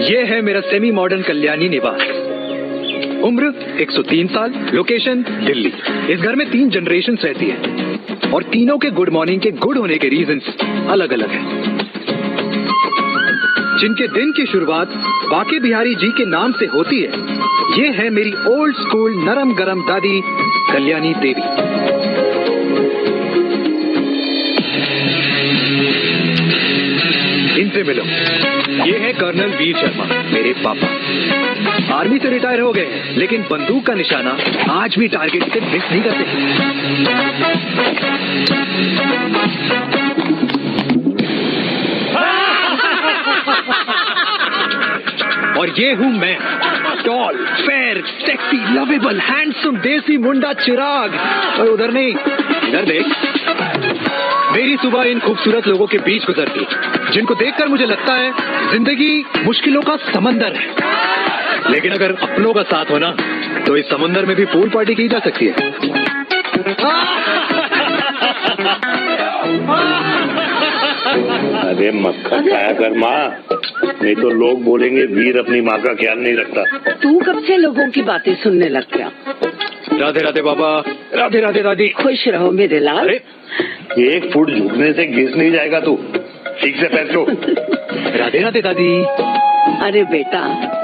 ये है मेरा सेमी मॉडर्न कल्याणी निवास। उम्र 103 साल, लोकेशन दिल्ली। इस घर में 3 जनरेशन्स रहती है और तीनों के गुड मॉर्निंग के गुड होने के रीजंस अलग अलग हैं। जिनके दिन की शुरुआत बाके बिहारी जी के नाम से होती है, ये है मेरी ओल्ड स्कूल नरम गरम दादी कल्याणी देवी। इनसे मिलो, ये है कर्नल वीर शर्मा, मेरे पापा। आर्मी से रिटायर हो गए, लेकिन बंदूक का निशाना आज भी टारगेट से मिस नहीं करते। और ये हूँ मैं, tall, fair, sexy, lovable, handsome, desi मुंडा चिराग। और उधर नहीं, इधर देख। मेरी सुबह इन खूबसूरत लोगों के बीच गुजरती, जिनको देखकर मुझे लगता है जिंदगी मुश्किलों का समंदर है, लेकिन अगर अपनों का साथ हो ना, तो इस समंदर में भी पूल पार्टी की जा सकती है। अरे मक्खन खाया कर माँ, नहीं तो लोग बोलेंगे वीर अपनी माँ का ख्याल नहीं रखता। तू कब से लोगों की बातें सुनने लग गया? राधे राधे बाबा, राधे राधे दादी। खुश रहो मेरे लाल। 1 फुट झुकने से घिस नहीं जाएगा तू, ठीक से पैर छू। राधे राधे दादी। अरे बेटा,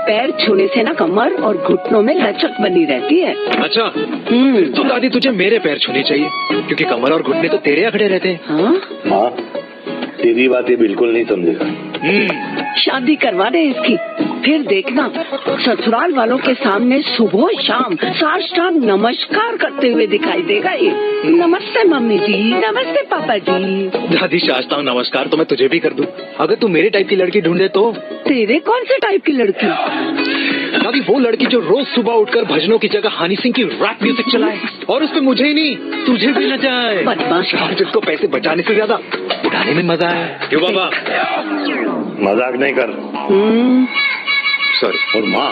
पैर छूने से ना कमर और घुटनों में लचक बनी रहती है। अच्छा, तो दादी तुझे मेरे पैर छूने चाहिए, क्योंकि कमर और घुटने तो तेरे अखड़े रहते हैं। हाँ? हाँ, तेरी बात ये बिल्कुल नहीं समझेगा। शादी करवा दे इसकी, फिर देखना ससुराल वालों के सामने सुबह शाम साष्टांग नमस्कार करते हुए दिखाई देगा ये। नमस्ते मम्मी जी, नमस्ते पापा जी। दादी, साष्टांग नमस्कार तो मैं तुझे भी कर दूं, अगर तू मेरे टाइप की लड़की ढूंढे तो। तेरे कौन से टाइप की लड़की? दादी, वो लड़की जो रोज सुबह उठकर भजनों की जगह हनी सिंह की रैप म्यूजिक चलाए, और उसमें मुझे ही नहीं तुझे भी नचाए। बदमाश। और जिसको पैसे बचाने से ज्यादा उठाने में मजा है। क्यों बाबा? मजाक नहीं कर। सॉरी। और माँ,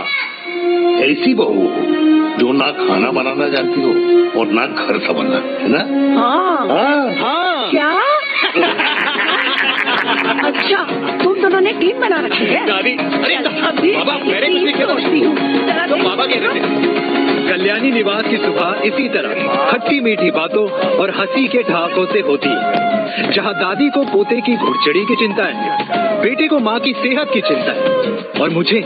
ऐसी बहू जो ना खाना बनाना जानती हो और ना घर संभालना, है ना? हाँ। हाँ हाँ। क्या? अच्छा, तुम दोनों ने टीम बना रखी है? दादी, अरे अभी बाबा, मैंने कुछ नहीं किया। तो बाबा कह रहे थे, कल्याणी निवास की सुबह इसी तरह खट्टी मीठी बातों और हंसी के ठहाकों से होती है, जहाँ दादी को पोते की घुड़चड़ी की चिंता है, बेटे को माँ की सेहत की चिंता है, और मुझे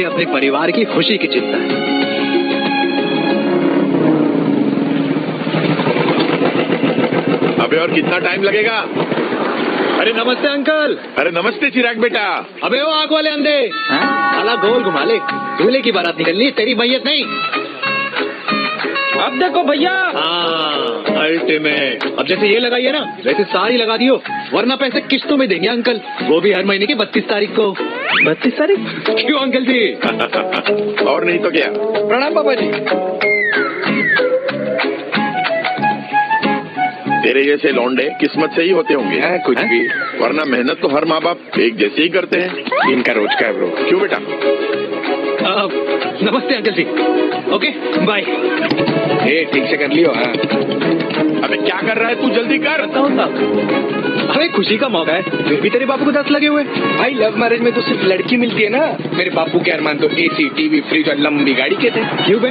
अपने परिवार की खुशी की चिंता है। अबे और कितना टाइम लगेगा? अरे नमस्ते अंकल। अरे नमस्ते चिराग बेटा। अबे वो आग वाले अंधे, साला गोल घुमा ले, दूल्हे की बारात निकलनी, तेरी मैयत नहीं। अब देखो भैया। हाँ, अल्टीमेट। अब जैसे ये लगाई है ना, वैसे सारी लगा दियो, वरना पैसे किस्तों में देंगे अंकल, वो भी हर महीने की 32 तारीख को। 32 तारीख? क्यों अंकल जी? और नहीं तो क्या। प्रणाम पापा जी। तेरे जैसे लौंडे किस्मत से ही होते होंगे। कुछ भी, वरना मेहनत तो हर माँ बाप एक जैसे ही करते हैं। इनका रोज का है ब्रो। क्यों बेटा? नमस्ते अंकल जी। Okay bye. ठीक से कर लियो। हाँ। अबे क्या कर रहा है तू? जल्दी कर। अरे खुशी का मौका है, फिर भी तेरे बापू को 10 लगे हुए। भाई लव मैरिज में तो सिर्फ लड़की मिलती है ना, मेरे बापू के अरमान तो AC, TV, फ्रिज और लंबी गाड़ी के थे। क्यों बे?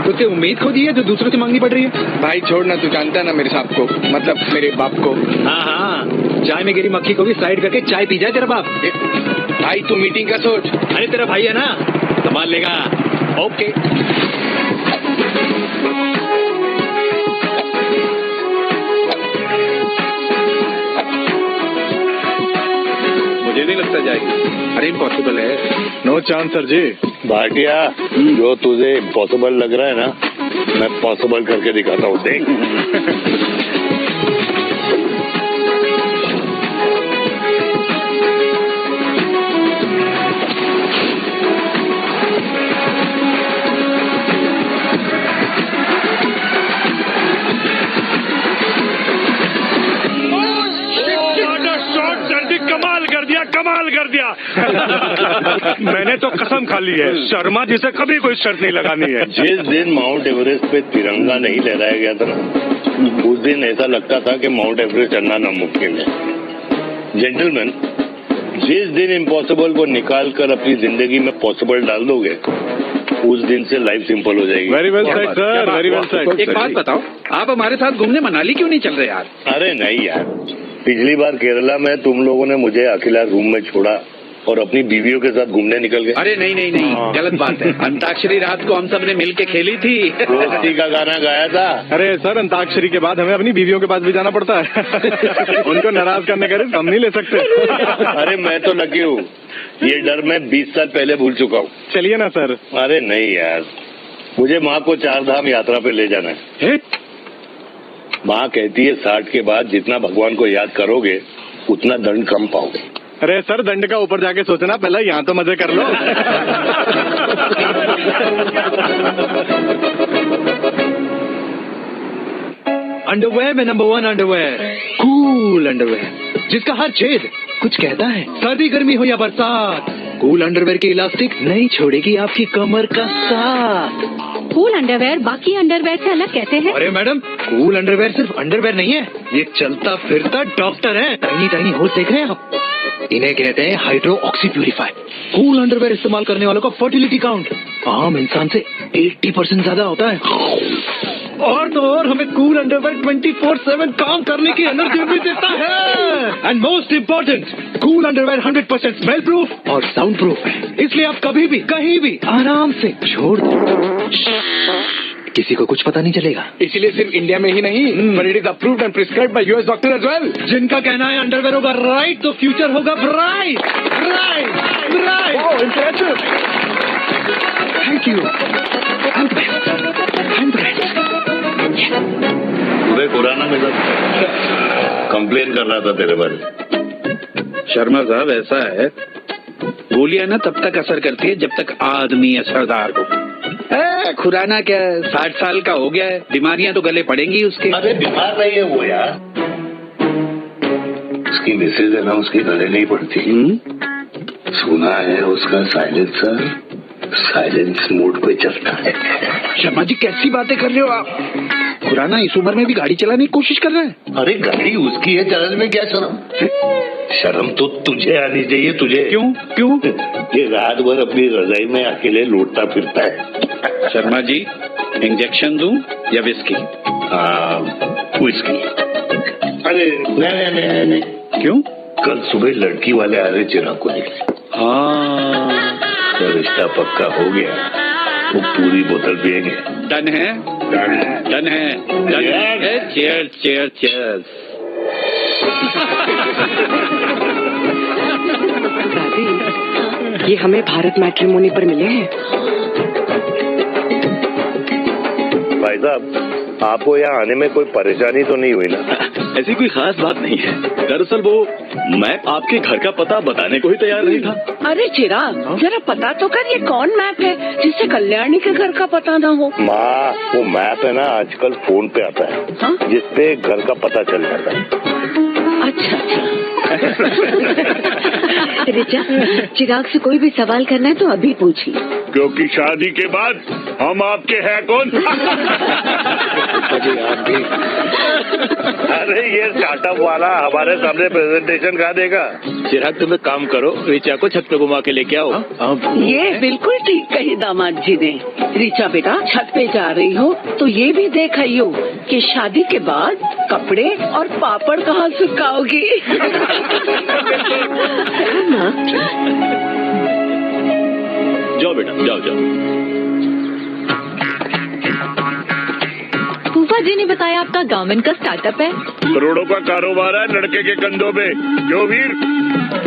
तुझसे उम्मीद खो दी है जो दूसरों से मांगनी पड़ रही है? भाई छोड़ना, तू जानता है ना मेरे साहब को, मतलब मेरे बाप को। हाँ हाँ, चाय में गिरी मक्खी को भी साइड करके चाय पी जाए तेरा बाप। भाई तू मीटिंग का सोच। अरे तेरा भाई है ना, संभाल लेगा। ओके। मुझे नहीं लगता जाएगी। अरे इम्पॉसिबल है। नो चांस सर जी। भाटिया, जो तुझे इम्पॉसिबल लग रहा है ना, मैं पॉसिबल करके दिखाता हूँ, देख। कमाल कर दिया। मैंने तो कसम खा ली है, शर्मा जी से कभी कोई शर्त नहीं लगानी है। जिस दिन माउंट एवरेस्ट पे तिरंगा नहीं लहराया गया था ना, उस दिन ऐसा लगता था कि माउंट एवरेस्ट चढ़ना नामुमकिन है। जेंटलमैन, जिस दिन इम्पॉसिबल को निकाल कर अपनी जिंदगी में पॉसिबल डाल दोगे, उस दिन से लाइफ सिंपल हो जाएगी। Very well said sir, very well said. एक बात बताओ, आप हमारे साथ घूमने मनाली क्यों नहीं चल रहे यार? अरे नहीं यार, पिछली बार केरला में तुम लोगों ने मुझे अकेला रूम में छोड़ा और अपनी बीवियों के साथ घूमने निकल गए। अरे नहीं नहीं नहीं, गलत बात है। अंताक्षरी रात को हम सब ने मिल के खेली थी। दोस्ती का गाना गाया था। अरे सर, अंताक्षरी के बाद हमें अपनी बीवियों के पास भी जाना पड़ता है। उनको नाराज करने का रिस्क हम नहीं ले सकते। अरे मैं तो लकी हूँ, ये डर मैं 20 साल पहले भूल चुका हूँ। चलिए ना सर। अरे नहीं यार, मुझे माँ को 4 धाम यात्रा पे ले जाना है। माँ कहती है 60 के बाद जितना भगवान को याद करोगे उतना दंड कम पाओगे। अरे सर, दंड का ऊपर जाके सोचना, पहले यहाँ तो मजे कर लो। अंडरवेयर में नंबर 1 अंडरवेयर, कूल अंडरवेयर, जिसका हर छेद कुछ कहता है। सर्दी गर्मी हो या बरसात, कूल अंडरवेयर की इलास्टिक नहीं छोड़ेगी आपकी कमर का साथ। कूल अंडरवेयर बाकी अंडरवेयर से अलग कैसे है? अरे मैडम, कूल अंडरवेयर सिर्फ अंडरवेयर नहीं है, ये चलता फिरता डॉक्टर है। टाइनी टाइनी होल देख रहे हैं आप? इन्हें कहते हैं hydro oxy purify. Cool underwear इस्तेमाल करने वालों का फर्टिलिटी काउंट आम इंसान से 80% ज्यादा होता है। और तो और हमें कूल अंडरवेयर 24/7 काम करने की एनर्जी भी देता है। And most important, cool underwear 100% smell proof और साउंड प्रूफ है, इसलिए आप कभी भी कहीं भी आराम से छोड़ दो, किसी को कुछ पता नहीं चलेगा। इसीलिए सिर्फ इंडिया में ही नहीं, but it is approved and prescribed by US doctor as well, जिनका कहना है अंडरवेयर होगा राइट तो फ्यूचर होगा bright. Right right. Thank you. पूरे खुराना में कंप्लेन कर रहा था तेरे बारे। शर्मा साहब, ऐसा है, गोलियां ना तब तक असर करती है जब तक आदमी असरदार हो। खुराना क्या 60 साल का हो गया है, बीमारियां तो गले पड़ेंगी उसके। अरे बीमार नहीं है वो यार, उसकी मिसेज है ना, उसकी गले नहीं पड़ती। सुना है उसका साइलेंसर साइलेंस मोड पे चलता है। शर्मा जी, कैसी बातें कर रहे हो आप? खुराना इस उम्र में भी गाड़ी चलाने की कोशिश कर रहा है। अरे गाड़ी उसकी है, चलाने में क्या शर्म? शर्म तो तुझे आनी चाहिए। तुझे क्यों? ये रात भर अपनी रजाई में अकेले लौटता फिरता है। शर्मा जी, इंजेक्शन दूं या विस्की? विस्की। अरे नहीं। क्यों? कल सुबह लड़की वाले आ रहे चिराग को निकले। हाँ, तो रिश्ता पक्का हो गया, वो पूरी बोतल पिएंगे। डन है। चीयर्स। दादी, ये हमें भारत मैट्रिमोनी पर मिले हैं। भाई साहब, आपको यहाँ आने में कोई परेशानी तो नहीं हुई ना? ऐसी कोई खास बात नहीं है। दरअसल वो मैप आपके घर का पता बताने को ही तैयार नहीं था। अरे चिराग, जरा पता तो कर, ये कौन मैप है जिससे कल्याणी के घर का पता ना हो? माँ, वो मैप है ना, आजकल फोन पे आता है। हाँ? जिसपे घर का पता चल जाता है। अच्छा। रिचा, चिराग से कोई भी सवाल करना है तो अभी पूछिए। क्योंकि शादी के बाद हम आपके हैं कौन? अरे ये स्टार्टअप वाला हमारे सामने प्रेजेंटेशन कहाँ देगा? चिराग, तुम एक काम करो, रिचा को छत पे घुमा के लेके आओ। ये बिल्कुल ठीक कही दामाद जी ने। रिचा बेटा, छत पे जा रही हो तो ये भी देखियो कि शादी के बाद कपड़े और पापड़ कहाँ सुखाओगी। जाओ बेटा, जाओ। फूफा जी ने बताया आपका गारमेंट का स्टार्टअप है। करोड़ों का कारोबार है लड़के के कंधों पे। क्यों वीर?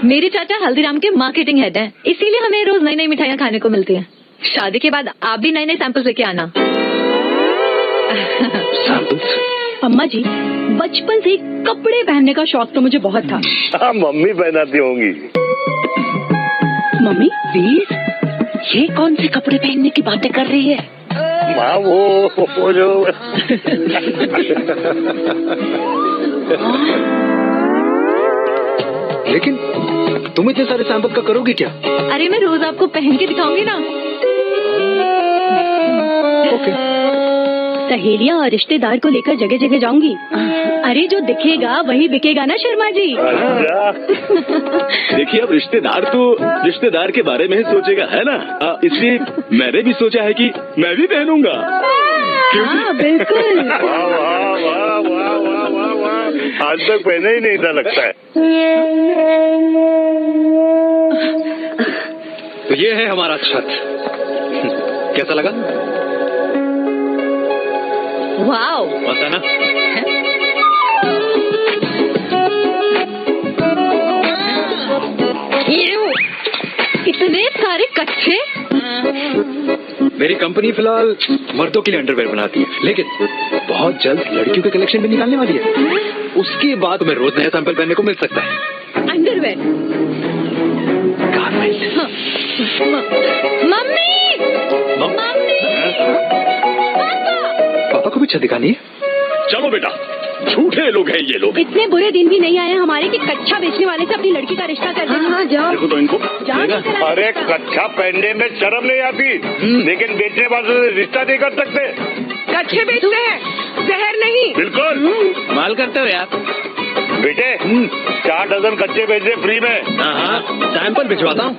मेरे चाचा हल्दीराम के मार्केटिंग हेड हैं, इसीलिए हमें रोज नई नई मिठाइयाँ खाने को मिलती हैं। शादी के बाद आप भी नए नए सैंपल्स लेके आना। अम्मा जी, बचपन से ही कपड़े पहनने का शौक तो मुझे बहुत था। हाँ, मम्मी पहनाती होंगी। मम्मी प्लीज, ये कौन से कपड़े पहनने की बातें कर रही है? माँ, वो जो लेकिन तुम इतने सारे सैंपल का करोगी क्या? अरे मैं रोज आपको पहन के दिखाऊंगी ना। ओके। सहेलियां और रिश्तेदार को लेकर जगह जगह जाऊंगी। अरे जो दिखेगा वही बिकेगा ना शर्मा जी। देखिए अब रिश्तेदार तो रिश्तेदार के बारे में ही सोचेगा, है ना? इसलिए मैंने भी सोचा है कि मैं भी पहनूंगा। हाँ बिल्कुल। वाह वाह वाह वाह वाह वाह वाह, आज तक पहने ही नहीं था लगता है। तो ये है हमारा छत, कैसा लगा? वाओ, मस्त है ना? इतने सारे कच्चे। मेरी कंपनी फिलहाल मर्दों के लिए अंडरवेयर बनाती है, लेकिन बहुत जल्द लड़कियों के कलेक्शन भी निकालने वाली है। उसके बाद तुम्हें रोज नया सैंपल पहनने को मिल सकता है। अंडरवेयर। गारमेंट। मम्मी, मम्मी, पापा को भी छत दिखानी है? चलो बेटा, झूठे लोग हैं ये लोग। इतने बुरे दिन भी नहीं आए हमारे कि कच्चा बेचने वाले से अपनी लड़की का रिश्ता कर देना। हाँ, जाओ देखो तो इनको। जाओ। अरे कच्चा पहनने में शर्म नहीं आती, लेकिन बेचने वालों से रिश्ता नहीं कर सकते। कच्चे बेचते हैं, जहर नहीं। बिल्कुल माल करते हो यार। बेटे, 4 डजन कच्चे भेज दे फ्री में। हाँ, सैंपल भिजवाता हूँ।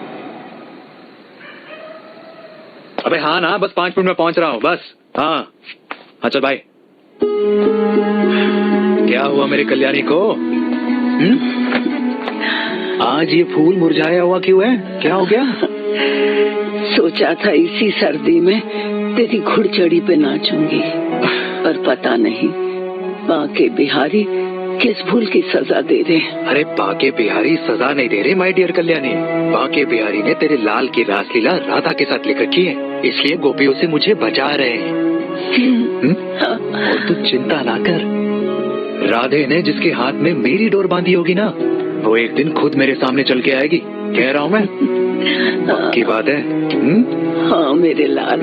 अबे हाँ ना, बस 5 मिनट में पहुंच रहा हूँ बस। हाँ चल भाई। क्या हुआ मेरी कल्याणी को? आज ये फूल मुरझाया हुआ क्यों है? क्या हो गया? सोचा था इसी सर्दी में तेरी घुड़चड़ी पे नाचूंगी, पर पता नहीं बाके बिहारी किस भूल की सजा दे रहे। अरे बाके बिहारी सजा नहीं दे रहे माय डियर कल्याणी। बाके बिहारी ने तेरे लाल की रासलीला राधा के साथ लिख रखी है, इसलिए गोपियों से मुझे बचा रहे हैं। और तू चिंता ना कर, राधे ने जिसके हाथ में मेरी डोर बांधी होगी ना, वो एक दिन खुद मेरे सामने चल के आएगी। कह रहा हूँ मैं, पक्की बात है। हाँ मेरे लाल।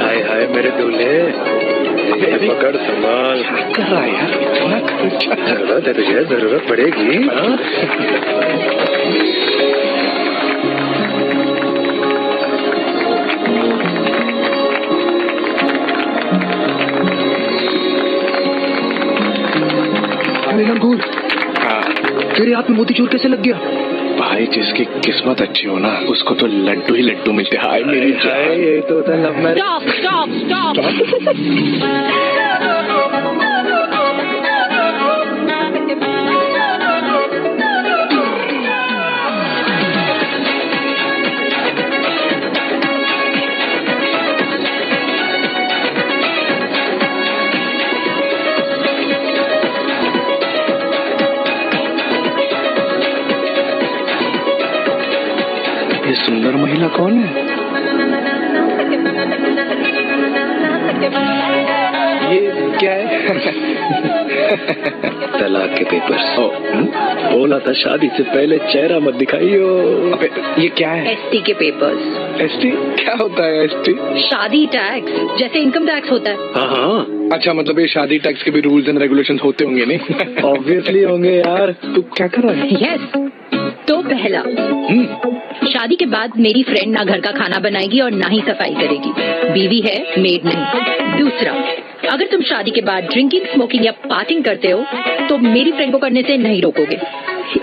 हाय हाय मेरे दूल्हे, पकड़ संभाल। कर रहा है यार, इतना खर्चा तुझे जरूरत पड़ेगी। तेरे हाथ में मोतीचूर कैसे लग गया? भाई जिसकी किस्मत अच्छी हो ना, उसको तो लड्डू ही लड्डू मिलते। हाय मेरी जान। ये तो होता है love marriage. Stop stop stop. ये सुंदर महिला कौन है? ये क्या है? तलाक के पेपर्स। बोला था शादी से पहले चेहरा मत दिखाइयो। अबे ये क्या है? एसटी के पेपर्स। एसटी क्या होता है? एसटी शादी टैक्स, जैसे इनकम टैक्स होता है। हाँ। अच्छा, मतलब ये शादी टैक्स के भी रूल्स एंड रेगुलेशंस होते होंगे नहीं? ऑब्वियसली होंगे यार। तू क्या कर रहा है? यस। तो पहला, शादी के बाद मेरी फ्रेंड ना घर का खाना बनाएगी और ना ही सफाई करेगी। बीवी है, मेड नहीं। दूसरा, अगर तुम शादी के बाद ड्रिंकिंग, स्मोकिंग या पार्टिंग करते हो तो मेरी फ्रेंड को करने से नहीं रोकोगे।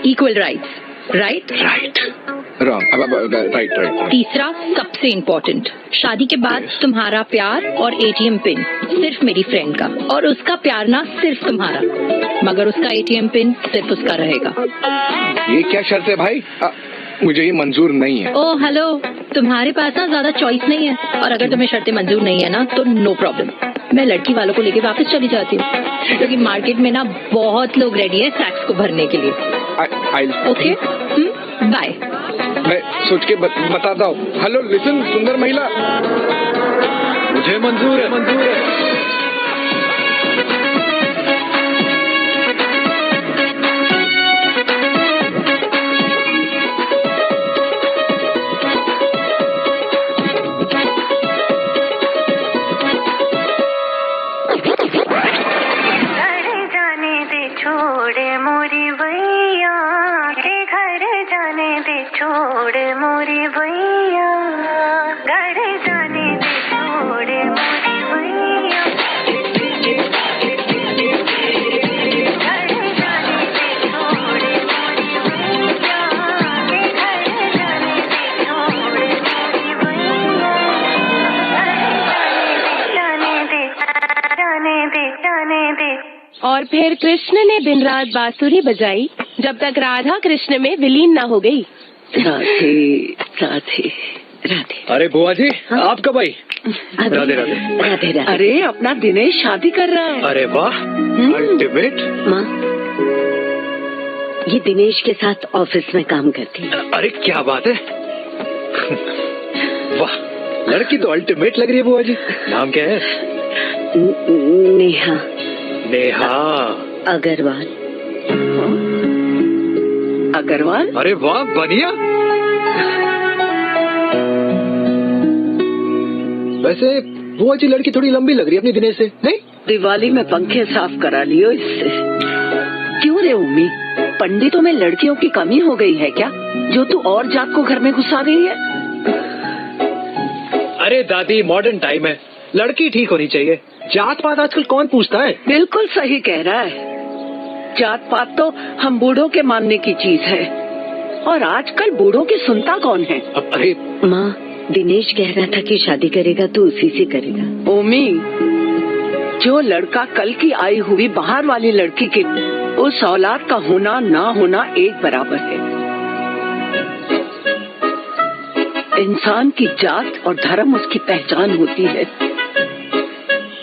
Equal rights, right? Right. Wrong. Right. तीसरा, सबसे इम्पोर्टेंट, शादी के बाद तुम्हारा प्यार और एटीएम पिन सिर्फ मेरी फ्रेंड का, और उसका प्यार ना सिर्फ तुम्हारा, मगर उसका एटीएम पिन सिर्फ उसका रहेगा। ये क्या शर्त है भाई? मुझे ये मंजूर नहीं है। ओह हेलो, तुम्हारे पास ना ज्यादा चॉइस नहीं है, और अगर तुम्हें शर्तें मंजूर नहीं है ना तो नो प्रॉब्लम, मैं लड़की वालों को लेके वापस चली जाती हूँ, क्योंकि मार्केट में ना बहुत लोग रेडी है टैक्स को भरने के लिए। Okay, bye. मैं सोच के बताता हूँ। हेलो लिसन, सुंदर महिला, मुझे मंजूर है। छोड़ मोरी भैया। और फिर कृष्ण ने दिन रात बांसुरी बजाई जब तक राधा कृष्ण में विलीन न हो गई। राधे राधे राधे। अरे बुआ जी, आप कब आई? राधे राधे राधे। अरे अपना दिनेश शादी कर रहा है। अरे वाह, अल्टीमेट। माँ, ये दिनेश के साथ ऑफिस में काम करती है। अरे क्या बात है, वाह, लड़की तो अल्टीमेट लग रही है बुआ जी। नाम क्या है? नेहा। नेहा अग्रवाल। अग्रवाल? अरे वाह, बढ़िया। वैसे बुआ जी लड़की थोड़ी लंबी लग रही है अपनी दिनेश से, नहीं? दिवाली में पंखे साफ करा लियो इससे। क्यों रे उम्मी, पंडितों में लड़कियों की कमी हो गई है क्या, जो तू और जात को घर में घुसा रही है? अरे दादी, मॉडर्न टाइम है, लड़की ठीक होनी चाहिए। जात पात आजकल कौन पूछता है? बिल्कुल सही कह रहा है। जात पात तो हम बूढ़ों के मानने की चीज है, और आजकल बूढ़ों की सुनता कौन है? अरे माँ, दिनेश कह रहा था कि शादी करेगा तो उसी से करेगा। ओमी, जो लड़का कल की आई हुई बाहर वाली लड़की के उस औलाद का होना ना होना एक बराबर है। इंसान की जात और धर्म उसकी पहचान होती है,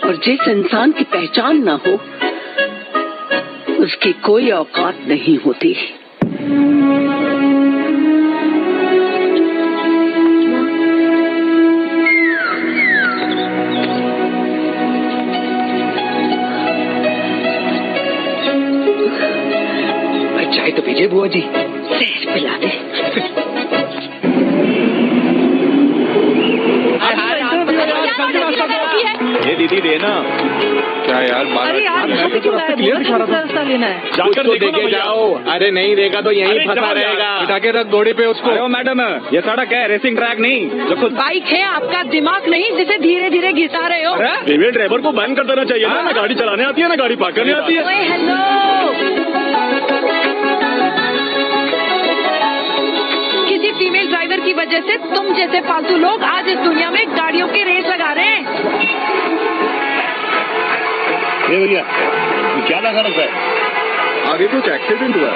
और जिस इंसान की पहचान ना हो उसकी कोई औकात नहीं होती। चाय तो पीजिए बुआ जी। सेज पिला दे। ये दीदी देना। क्या यार, क्लियर दिखा रहा था। लेना है। जाकर तो देके जाओ। अरे नहीं देगा तो यहीं फंसा रहेगा। बिठा के रख घोड़े पे उसको। अरे मैडम, ये सड़क है, रेसिंग ट्रैक नहीं जो खुद। बाइक है, आपका दिमाग नहीं जिसे धीरे धीरे घिसा रहे हो। फीमेल ड्राइवर को बैन कर देना चाहिए ना गाड़ी चलाने आती है ना गाड़ी पार्क करने आती है। हेलो, किसी फीमेल ड्राइवर की वजह से तुम जैसे फालतू लोग आज इस दुनिया में गाड़ियों की रेस लगा रहे हैं। ये भैया, ये क्या लगा रखा है? आगे कुछ एक्सीडेंट हुआ है।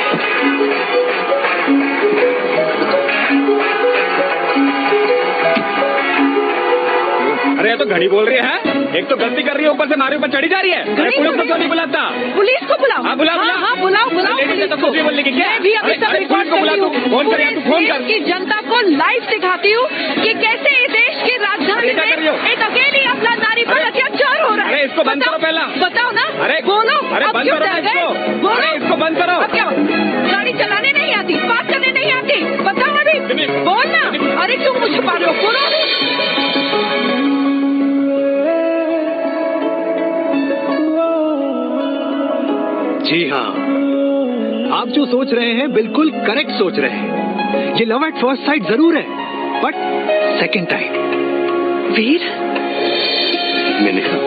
अरे तो घड़ी बोल रही है, एक तो गलती कर रही है, ऊपर से हमारे ऊपर चढ़ी जा रही है। अरे पुलिस को क्यों नहीं बुलाता? पुलिस को बुलाओ। हाँ बुलाओ, हाँ बुलाओ बुलाओ पुलिस को। बोलने की क्या? मैं भी अभी तक रिकॉर्ड कर रही हूँ। फोन कर, तू फोन कर। की जनता को लाइव दिखाती हूँ कि कैसे इस देश की राजधानी में एक अकेली अपना नारी पर अत्याचार हो रहा है। अरे इसको बंद करो पहला। बताओ ना। अरे बोलो। अरे अब बंद क्यों करो डर गए? इसको। बोलो। अरे इसको बंद करो। अब क्या, गाड़ी चलाने नहीं आती, बात करने नहीं आती? बताओ अभी, बोल ना। अरे क्यों मुझे छुपा रहे हो, बोलो। जी हाँ, आप जो सोच रहे हैं बिल्कुल करेक्ट सोच रहे हैं। ये लव एट फर्स्ट साइट जरूर है, बट सेकंड टाइम। वीर, मैंने कहा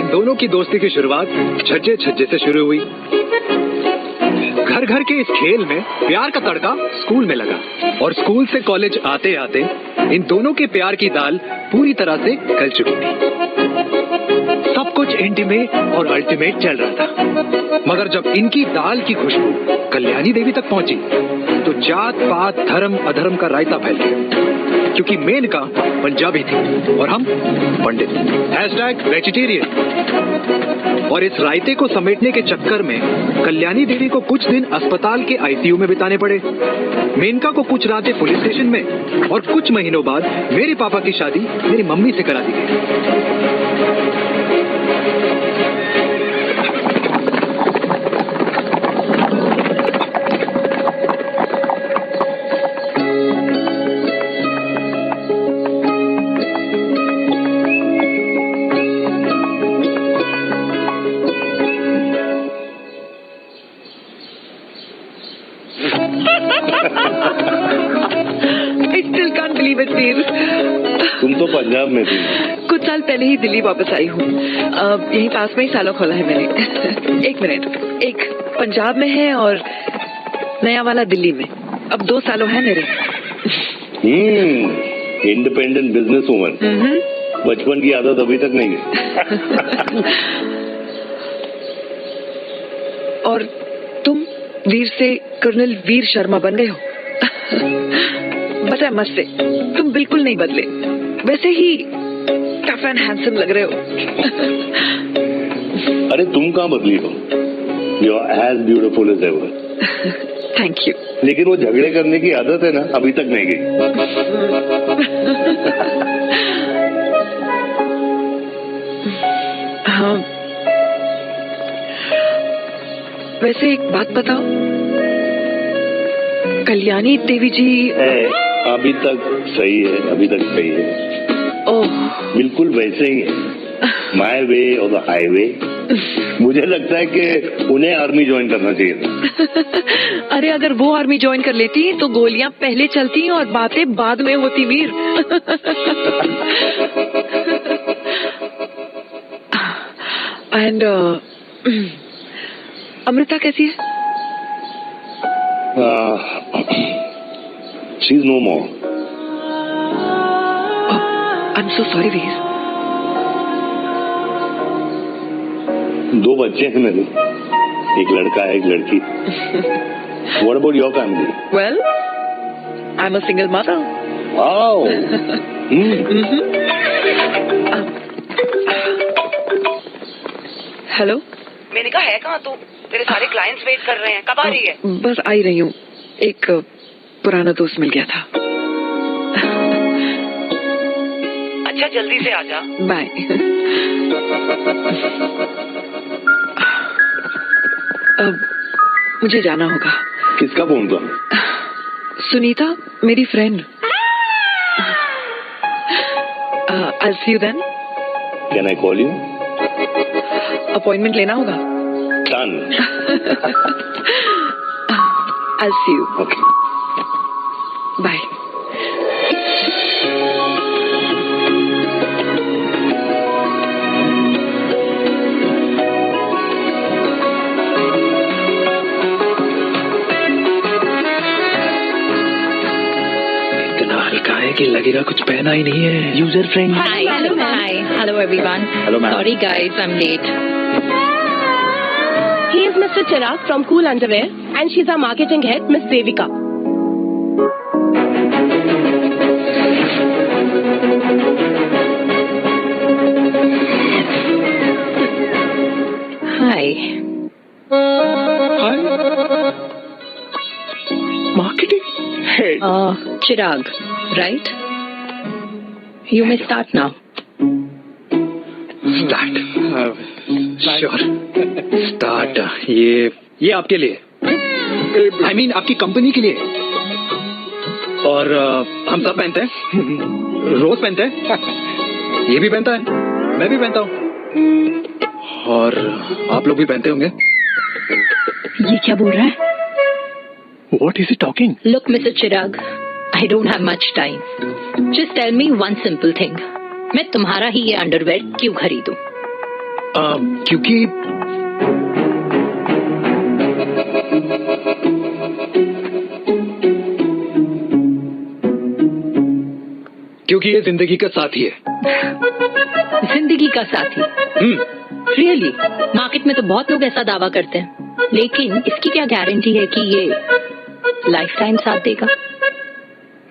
इन दोनों की दोस्ती की शुरुआत छज्जे छज्जे से शुरू हुई। घर घर के इस खेल में प्यार का तड़का स्कूल में लगा, और स्कूल से कॉलेज आते आते इन दोनों के प्यार की दाल पूरी तरह से गल चुकी थी। सब कुछ इंटीमेट और अल्टीमेट चल रहा था, मगर जब इनकी दाल की खुशबू कल्याणी देवी तक पहुंची तो जात पात धर्म अधर्म का रायता फैल गया, क्योंकि मेनका पंजाबी थी और हम पंडित। #वेजिटेरियन। और इस रायते को समेटने के चक्कर में कल्याणी देवी को कुछ दिन अस्पताल के आईसीयू में बिताने पड़े, मेनका को कुछ रातें पुलिस स्टेशन में, और कुछ महीनों बाद मेरे पापा की शादी मेरी मम्मी से करा दी गई। I still can't believe it, वीर। तुम तो पंजाब में थी। कुछ साल पहले ही दिल्ली वापस आई हूँ। यहीं पास में ही सालों खोला है मैंने। एक मिनट, एक पंजाब में है और नया वाला दिल्ली में। अब 2 सालों है मेरे। Independent business woman. बचपन की आदत अभी तक नहीं है। और तुम वीर से कर्नल वीर शर्मा बन गए हो। बचा मत से, तुम बिल्कुल नहीं बदले, वैसे ही टफ एंड हैंडसम लग रहे हो। अरे तुम कहाँ बदली हो? You are as beautiful as ever. Thank you. लेकिन वो झगड़े करने की आदत है ना, अभी तक नहीं गई। हाँ, वैसे एक बात बताओ, कल्याणी देवी जी अभी तक सही है, अभी तक सही है। ओह, बिल्कुल वैसे ही है, माय वे और द हाईवे। मुझे लगता है कि उन्हें आर्मी ज्वाइन करना चाहिए था। अरे अगर वो आर्मी ज्वाइन कर लेती तो गोलियां पहले चलती और बातें बाद में होती वीर। एंड अमृता कैसी है? She is no more. I am so sorry Veer. 2 बच्चे हैं मेरे, एक लड़का है, एक लड़की। What about your family? Well, I'm a single mother. Wow. Hello. मैंने कहा है कहाँ तू? तेरे सारे क्लाइंट्स वेट कर रहे हैं, कब आ रही है? बस आ ही रही हूँ, एक पुराना दोस्त मिल गया था। अच्छा जल्दी से आ जा। बाय। अब मुझे जाना होगा। किसका फोन था? सुनीता, मेरी friend. I'll see you then. Can I call you? Appointment लेना होगा। Done. I'll see you. Okay. Bye. हल्का है कि लगेगा कुछ पहना ही नहीं है। User friend. Hello everyone. Hello, ma'am. Sorry guys, I'm late. He is Mr. Chirag from Cool Underwear and she's our marketing head, Miss Devika. Hi. Hi. Marketing head. Chirag, right? You may start now. Start. Sure. Start. ये आपके लिए, I mean आपकी company के लिए। और हम सब पहनते हैं, रोज पहनते हैं, ये भी पहनता है, मैं भी पहनता हूँ, और आप लोग भी पहनते होंगे। ये क्या बोल रहा है? What is he talking? Look, Mr. Chirag, I don't have much time. Just tell me one simple thing. मैं तुम्हारा ही ये अंडरवेयर क्यों खरीदूं? क्योंकि ये जिंदगी का साथी है। जिंदगी का साथी? रियली? मार्केट में तो बहुत लोग ऐसा दावा करते हैं, लेकिन इसकी क्या गारंटी है कि ये लाइफ टाइम साथ देगा?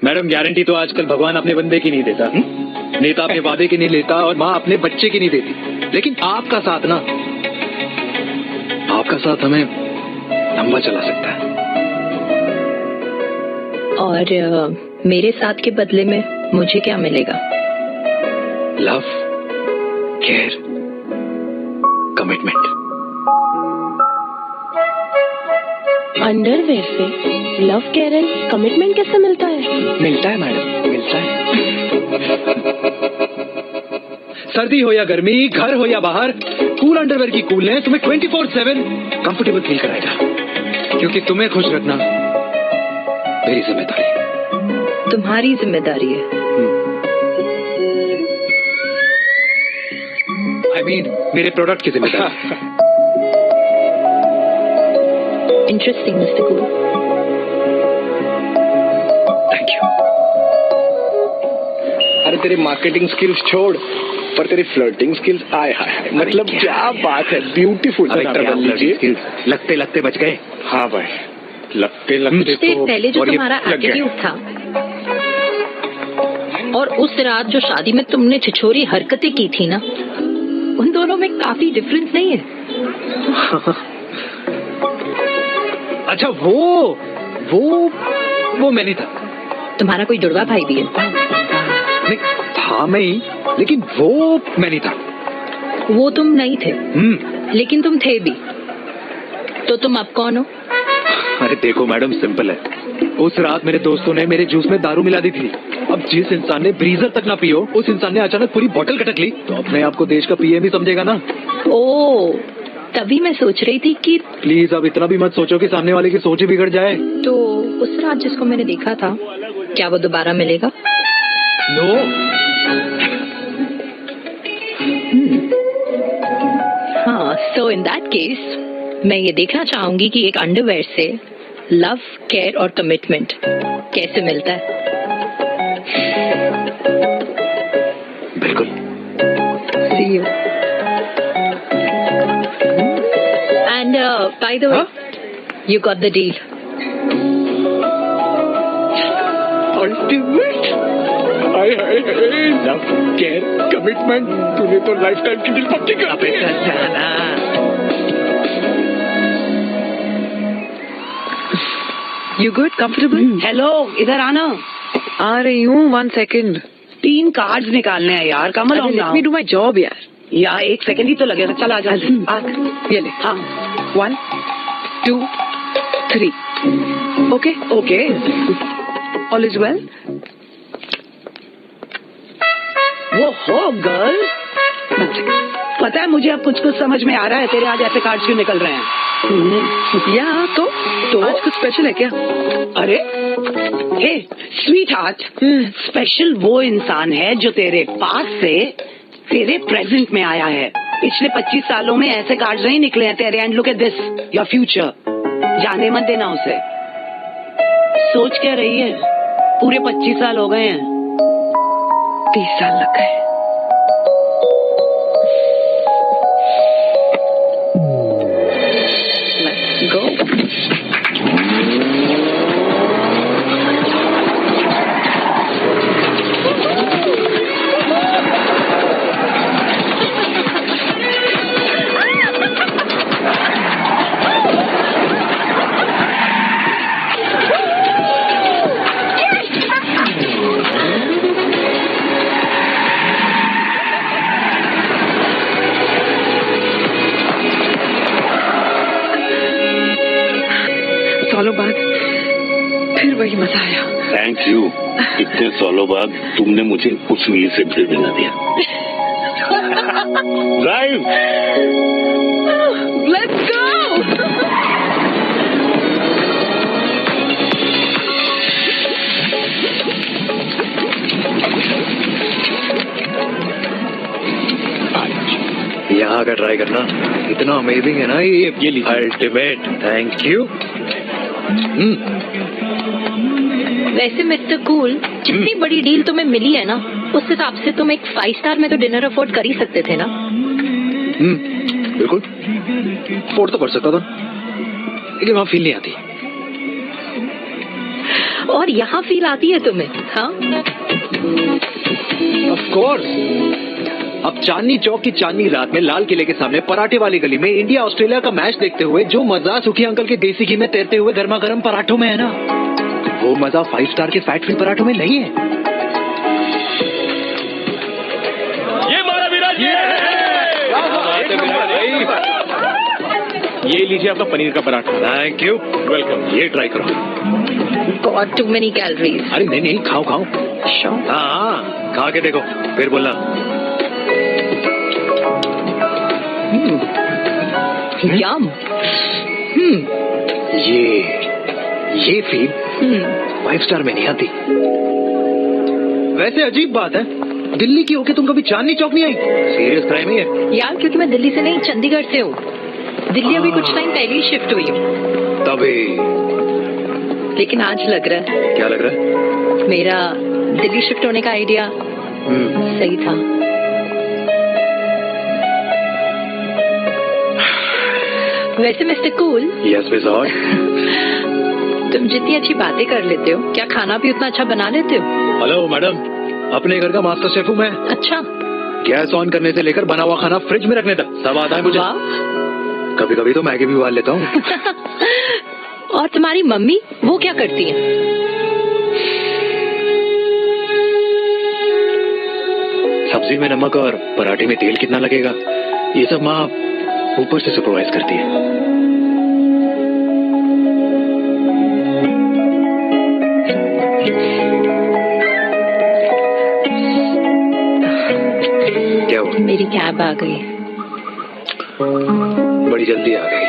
मैडम, गारंटी तो आजकल भगवान अपने बंदे की नहीं देता, नेता अपने वादे की नहीं लेता, और माँ अपने बच्चे की नहीं देती। लेकिन आपका साथ ना, आपका साथ हमें लंबा चला सकता है। और मेरे साथ के बदले में मुझे क्या मिलेगा? Love, care, commitment. अंडरवेयर से लव, केयर एंड कमिटमेंट कैसे मिलता है? मिलता है मैडम, मिलता है। सर्दी हो या गर्मी, घर हो या बाहर, कूल अंडरवेयर की कूलनेस तुम्हें 24/7 कंफर्टेबल फील कराएगा। क्योंकि तुम्हें खुश रखना मेरी जिम्मेदारी है। तुम्हारी जिम्मेदारी है? I mean, मेरे प्रोडक्ट की जिम्मेदारी। Interesting, Mr. Cool. अरे तेरी मार्केटिंग स्किल्स छोड़, पर तेरी फ्लर्टिंग स्किल्स आए हाय, मतलब क्या बात है, ब्यूटीफुल। लगते लगते बच गए। हाँ भाई, लगते लगते उससे तो पहले जो और ये तुम्हारा लग गया। एटीट्यूड था और उस रात जो शादी में तुमने छिछोरी हरकतें की थी ना, उन दोनों में काफी डिफरेंस नहीं है? अच्छा वो मैं नहीं था। तुम्हारा कोई जुड़वा भाई भी है? नहीं था मैं ही, लेकिन वो मैं नहीं था। वो तुम नहीं थे, लेकिन तुम थे भी। तो तुम अब कौन हो? अरे देखो मैडम, सिंपल है। उस रात मेरे दोस्तों ने मेरे जूस में दारू मिला दी थी। अब जिस इंसान ने ब्रीजर तक ना पियो, उस इंसान ने अचानक पूरी बोतल कटक ली, तो अपने आप को देश का पीएम ही समझेगा ना। ओ, तभी मैं सोच रही थी कि प्लीज अब इतना भी मत सोचो कि सामने वाले की सोच ही बिगड़ जाए। तो उस रात जिसको मैंने देखा था, क्या वो दोबारा मिलेगा? नो। हाँ, सो इन दैट केस मैं ये देखना चाहूंगी कि एक अंडरवेयर से लव, केयर और कमिटमेंट कैसे मिलता है। बिल्कुल। See you. And by the way, you got the deal. Ultimate, hi hi hi, love, care, commitment, तूने तो लाइफ टाइम की डील पक्की कर दी है। You good? Comfortable? हेलो, इधर आना। आ रही हूँ, 1 second. 3 कार्ड्स निकालने हैं यार, कमल अरे, let me do my job यार. यार 1 सेकंड ही तो लगेगा, चल आ जा। ये ले. हाँ 1, 2, 3. Okay? Okay. All is well? वो हो गर्ल, पता है मुझे अब कुछ कुछ समझ में आ रहा है, तेरे आज ऐसे कार्ड्स क्यों निकल रहे हैं? या तो आज कुछ स्पेशल है क्या? अरे हे स्वीट हार्ट, स्पेशल वो इंसान है जो तेरे पास से तेरे प्रेजेंट में आया है। पिछले 25 सालों में ऐसे कार्ड्स नहीं निकले हैं तेरे। And look at this, your future. जाने मत देना उसे। सोच क्या रही है, पूरे 25 साल हो गए हैं। 30 साल लग गए। Let's go. सालों बाद फिर वही मजा आया। Thank you. इतने सालों बाद तुमने मुझे उस वीर से फिर मिला दिया। ड्राइव। Let's go! यहाँ का ट्राई करना, इतना अमेजिंग है ना ये अल्टीमेट। Thank you. वैसे मिस्टर कूल, जितनी बड़ी डील तुम्हें मिली है ना, उस हिसाब से तुम एक 5 स्टार में तो डिनर अफोर्ड कर ही सकते थे ना। बिल्कुल, अफोर्ड तो कर सकता था, लेकिन वहाँ फील नहीं आती। और यहाँ फील आती है तुम्हें? हाँ, ऑफ कोर्स। अब चांदनी चौक की चांदनी रात में लाल किले के सामने पराठे वाली गली में इंडिया ऑस्ट्रेलिया का मैच देखते हुए जो मजा सुखी अंकल के देसी घी में तैरते हुए गर्मा गर्म पराठों में है ना, वो मजा 5 स्टार के फैट फ्री पराठों में नहीं है। ये मारा विराज, ये लीजिए आपका पनीर का पराठा। Thank you, welcome. ये ट्राई करो। Got too many calories. अरे नहीं नहीं, खाओ खाओ। हाँ, खा के देखो फिर बोलना। यम। ये फील 5 स्टार में नहीं आती। वैसे अजीब बात है, दिल्ली की होके तुम कभी चांदनी चौक नहीं आई? सीरियस क्राइम ही है यार, क्योंकि मैं दिल्ली से नहीं, चंडीगढ़ से हूँ। दिल्ली अभी कुछ टाइम पहले ही शिफ्ट हुई हूँ। तभी। लेकिन आज लग रहा है। क्या लग रहा है? मेरा दिल्ली शिफ्ट होने का आइडिया सही था। वैसे mister cool, yes miss odd. तुम जितनी अच्छी बातें कर लेते हो, क्या खाना भी उतना अच्छा बना लेते हो? हेलो मैडम, अपने घर का मास्टर शेफ हूँ मैं। अच्छा। गैस ऑन करने से लेकर बना हुआ खाना फ्रिज में रखने तक सब आता है मुझे। कभी कभी तो मैगी भी उबाल लेता हूँ। और तुम्हारी मम्मी, वो क्या करती है? सब्जी में नमक और पराठे में तेल कितना लगेगा, ये सब माँ ऊपर से सुपरवाइज करती है। क्या हुआ? मेरी कैब आ गई। बड़ी जल्दी आ गई।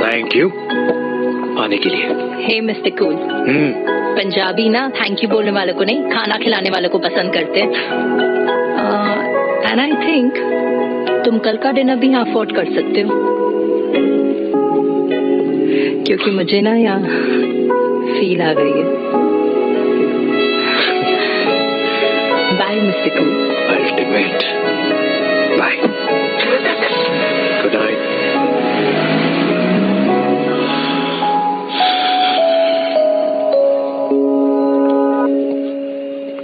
थैंक यू आने के लिए। हे मिस्टर कूल, पंजाबी ना थैंक यू बोलने वालों को नहीं, खाना खिलाने वालों को पसंद करते हैं। एंड आई थिंक तुम कल का डिनर भी यहाँ अफोर्ड कर सकते हो, क्योंकि मुझे ना यहाँ फील आ गई है। Bye mister cool. Ultimate bye. Good night.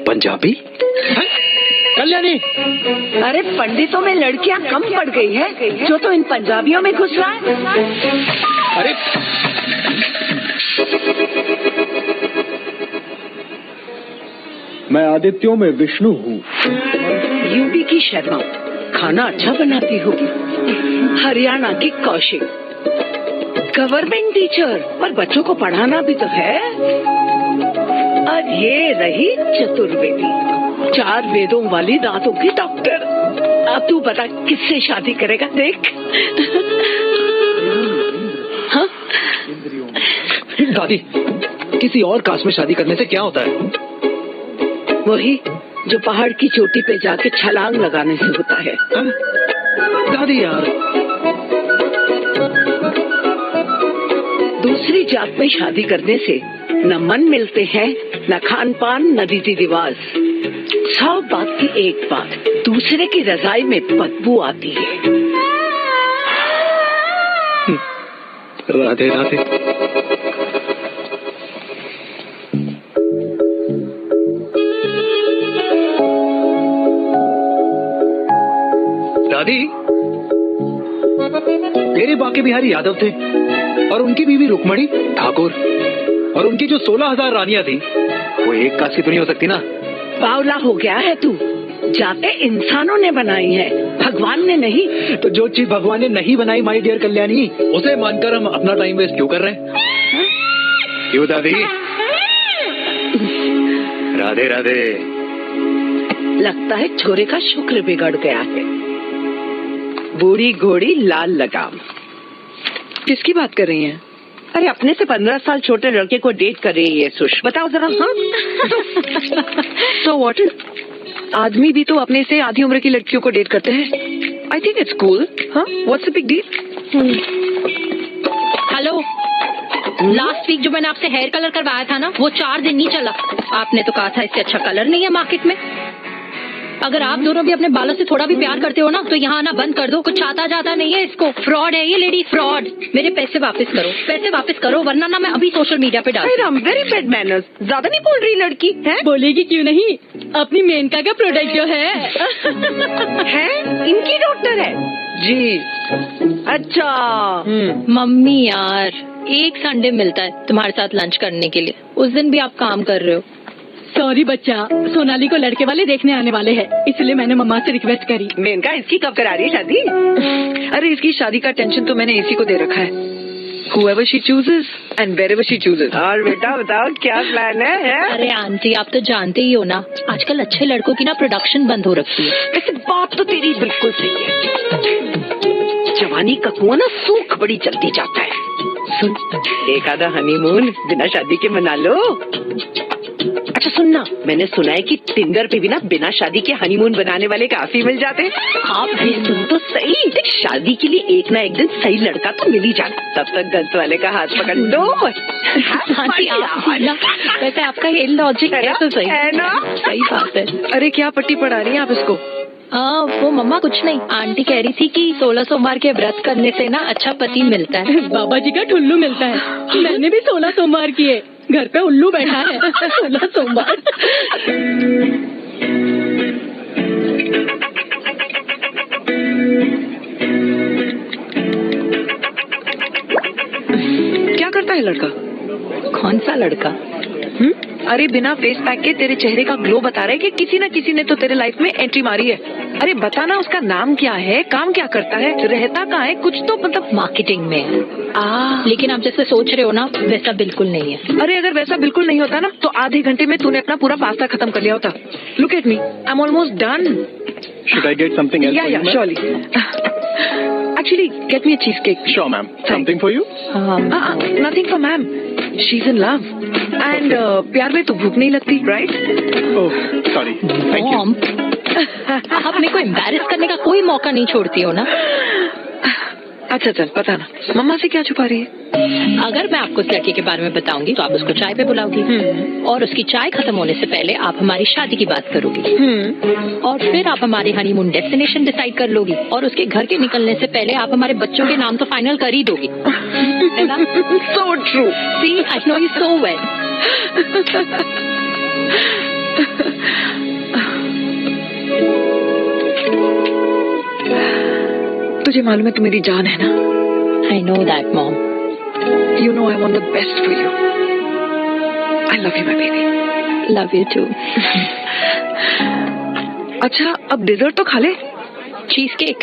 Punjabi? Kalyani! अरे पंडितों में लड़कियां कम पड़ गई है जो तो इन पंजाबियों में घुस रहा है। अरे मैं आदित्यों में विष्णु हूँ। यूपी की शर्मा खाना अच्छा बनाती होगी। हरियाणा की कौशिक गवर्नमेंट टीचर, पर बच्चों को पढ़ाना भी तो है। और ये रही चतुर्वेदी, 4 वेदों वाली दांतों की डॉक्टर। अब तू बता किससे शादी करेगा? देख। हाँ? दादी, किसी और कास्ट में शादी करने से क्या होता है? वही जो पहाड़ की चोटी पे जाके छलांग लगाने से होता है। दादी यार, दूसरी जात में शादी करने से न मन मिलते हैं, न खान पान, न रीति रिवाज। 100 बात की एक बात, दूसरे की रजाई में बदबू आती है। राधे राधे। दादी, मेरे बाके बिहारी यादव थे और उनकी बीवी रुक्मणी ठाकुर, और उनकी जो 16,000 रानियां थी वो एक कास्ट की तो नहीं हो सकती ना। बावला हो गया है तू। जाते इंसानों ने बनाई है, भगवान ने नहीं। तो जो चीज भगवान ने नहीं बनाई माय डियर कल्याणी, उसे मानकर हम अपना टाइम वेस्ट क्यों कर रहे हैं? क्यों दादी? राधे राधे। लगता है छोरे का शुक्र बिगड़ गया है। बूढ़ी घोड़ी लाल लगाम। किसकी बात कर रही हैं? अरे अपने से 15 साल छोटे लड़के को डेट कर रही है सुश। बताओ जरा। हाँ? So what is? आदमी भी तो अपने से आधी उम्र की लड़कियों को डेट करते हैं। I think it's cool. हाँ, what's the big deal? Hello, last week जो मैंने आपसे हेयर कलर करवाया था ना, वो 4 दिन नहीं चला। आपने तो कहा था इससे अच्छा कलर नहीं है मार्केट में। अगर आप दोनों भी अपने बालों से थोड़ा भी प्यार करते हो ना, तो यहाँ आना बंद कर दो। कुछ आता जाता नहीं है इसको। फ्रॉड है ये लेडी, फ्रॉड। मेरे पैसे वापस करो, पैसे वापस करो, वरना ना मैं अभी सोशल मीडिया पे डाल। Very bad manners. ज्यादा नहीं बोल रही लड़की है? बोलेगी क्यों नहीं? अपनी मेनका का प्रोडक्ट जो है इनकी डॉक्टर है जी। अच्छा। मम्मी यार, एक संडे मिलता है तुम्हारे साथ लंच करने के लिए, उस दिन भी आप काम कर रहे हो। सॉरी बच्चा, सोनाली को लड़के वाले देखने आने वाले हैं, इसलिए मैंने मम्मा से रिक्वेस्ट करी। मेनका, इसकी कब करा रही शादी? अरे इसकी शादी का टेंशन तो मैंने इसी को दे रखा है। Whoever she chooses and wherever she chooses। और बेटा बताओ क्या प्लान है? अरे आंटी, आप तो जानते ही हो ना, आजकल अच्छे लड़कों की ना प्रोडक्शन बंद हो रखी है। वैसे बात तो तेरी बिल्कुल सही है। जवानी का कुआं ना सूख बड़ी जल्दी जाता है। सुन, एक आधा हनीमून बिना शादी के मना लो। अच्छा सुनना, मैंने सुना है कि टिंडर पे भी ना बिना शादी के हनीमून बनाने वाले काफी मिल जाते हैं। आप भी सुन तो सही, शादी के लिए एक ना एक दिन सही लड़का तो मिल ही जाना, तब तक गंत वाले का हाथ पकड़ लो। आंटी आप ना, वैसे आपका ये लॉजिक है तो सही है ना? सही बात है। अरे क्या पट्टी पढ़ा रही हैं आप इसको? वो मम्मा कुछ नहीं, आंटी कह रही थी कि 16 सोमवार के व्रत करने से ना अच्छा पति मिलता है। बाबा जी का ठुल्लू मिलता है। मैंने भी 16 सोमवार किए, घर पे उल्लू बैठा है 16 सोमवार। क्या करता है लड़का? कौन सा लड़का? अरे बिना फेस पैक के तेरे चेहरे का ग्लो बता रहा है कि किसी न किसी ने तो तेरे लाइफ में एंट्री मारी है। अरे बताना उसका नाम क्या है, काम क्या करता है, रहता कहाँ है, कुछ तो मतलब। मार्केटिंग में। लेकिन आप जैसे सोच रहे हो ना वैसा बिल्कुल नहीं है। अरे अगर वैसा बिल्कुल नहीं होता ना तो आधे घंटे में तूने अपना पूरा पास्ता खत्म कर लिया होता। Look at me, I am almost done. Should I get something else? Yeah, surely. Actually, get me a cheesecake. Sure, ma'am. Something for you? Nothing for ma'am. She's in love. And प्यार में तो भूख नहीं लगती, right? Oh, sorry. Thank you. Mom, आप मेरे को embarrass करने का कोई मौका नहीं छोड़ती हो ना। अच्छा चल बता ना, मम्मा से क्या छुपा रही है? अगर मैं आपको उस लड़के के बारे में बताऊंगी तो आप उसको चाय पे बुलाओगी, और उसकी चाय खत्म होने से पहले आप हमारी शादी की बात करोगी, और फिर आप हमारे हनीमून डेस्टिनेशन डिसाइड कर लोगी, और उसके घर के निकलने से पहले आप हमारे बच्चों के नाम तो फाइनल कर ही दोगी। So true. See, I know you so well. तुझे मालूम है तू मेरी जान है ना? I know that, Mom. You know I want the best for you. I love you, my baby. Love you too. अच्छा अब डेजर्ट तो खा ले। Cheese cake.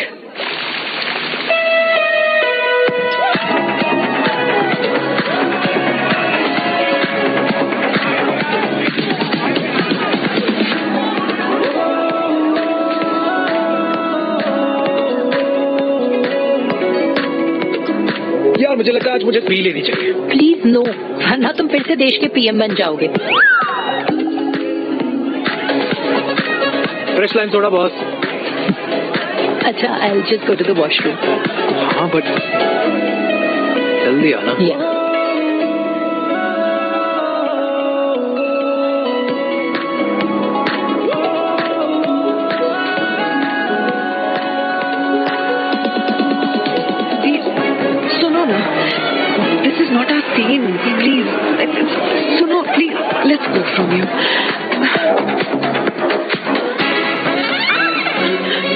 यार मुझे लगता है आज मुझे पी लेनी चाहिए। प्लीज नो, वरना तुम फिर से देश के पीएम बन जाओगे। फ्रेश लाइन थोड़ा बहुत। अच्छा, I'll just go to the washroom. हाँ बट जल्दी आना। Yeah. सुनो ना, this is not our scene. Please, सुनो please, let's go from here.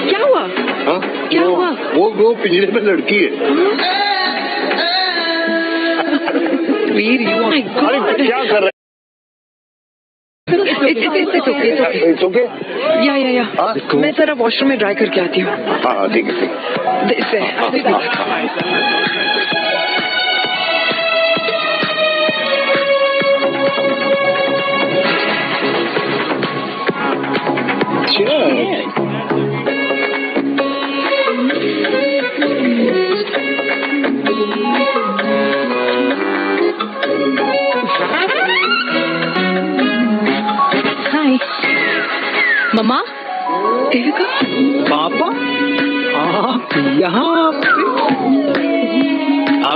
क्या हुआ? हाँ? क्या हुआ? वो पिंजरे में लड़की है। वीर, you are my God. अरे क्या कर रहे It's okay. It's okay? या हाँ? मैं जरा वॉशरूम में ड्राई करके आती हूँ। हाँ ठीक है। इससे Hi. मम्मा, देविका, पापा आप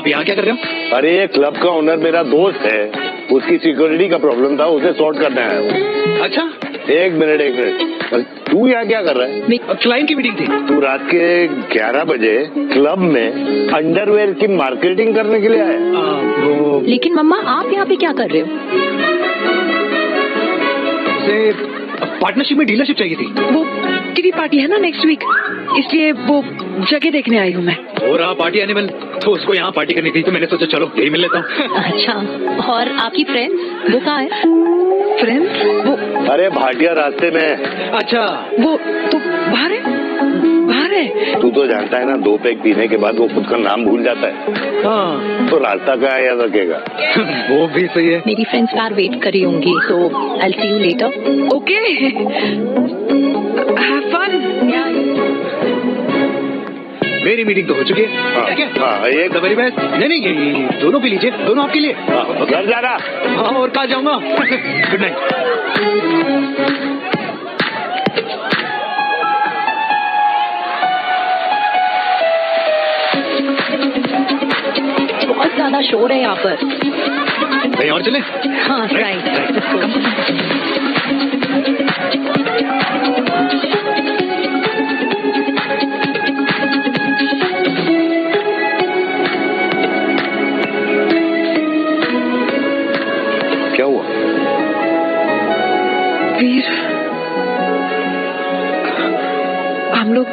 यहाँ क्या कर रहे हो? अरे ये क्लब का ओनर मेरा दोस्त है, उसकी सिक्योरिटी का प्रॉब्लम था, उसे सॉर्ट करने आया हूँ। अच्छा, एक मिनट तू यहाँ क्या कर रहा है? क्लाइंट की मीटिंग थी। तू रात के 11 बजे क्लब में अंडरवेयर की मार्केटिंग करने के लिए आया? लेकिन मम्मा आप यहाँ पे क्या कर रहे हो? पार्टनरशिप में डीलरशिप चाहिए थी। वो किटी पार्टी है ना नेक्स्ट वीक, इसलिए वो जगह देखने आई हूँ मैं। हो रहा पार्टी एनिमल, तो उसको यहाँ पार्टी करनी थी, तो मैंने सोचा चलो यही मिल लेता हूँ। अच्छा, और आपकी फ्रेंड्स वो कहाँ है? फ्रेंड्स? वो अरे भाटिया रास्ते में। अच्छा, वो तो बाहर है। तू तो जानता है ना, 2 पैक पीने के बाद वो खुद का नाम भूल जाता है। हाँ तो रास्ता क्या याद रखेगा? वो भी सही है। मेरी फ्रेंड्स कार वेट कर रही होंगी, so I'll see you later. Okay, have fun. मेरी मीटिंग तो हो चुकी है। ठीक है? हाँ, एक The very best। नहीं, ये दोनों के लीजिए, दोनों आपके लिए। घर जाना। हाँ, और कहाँ जाऊंगा। Good night. बहुत ज्यादा शोर है यहाँ पर। कहीं और चले? हाँ, राइट। क्या हुआ? वीर, हम लोग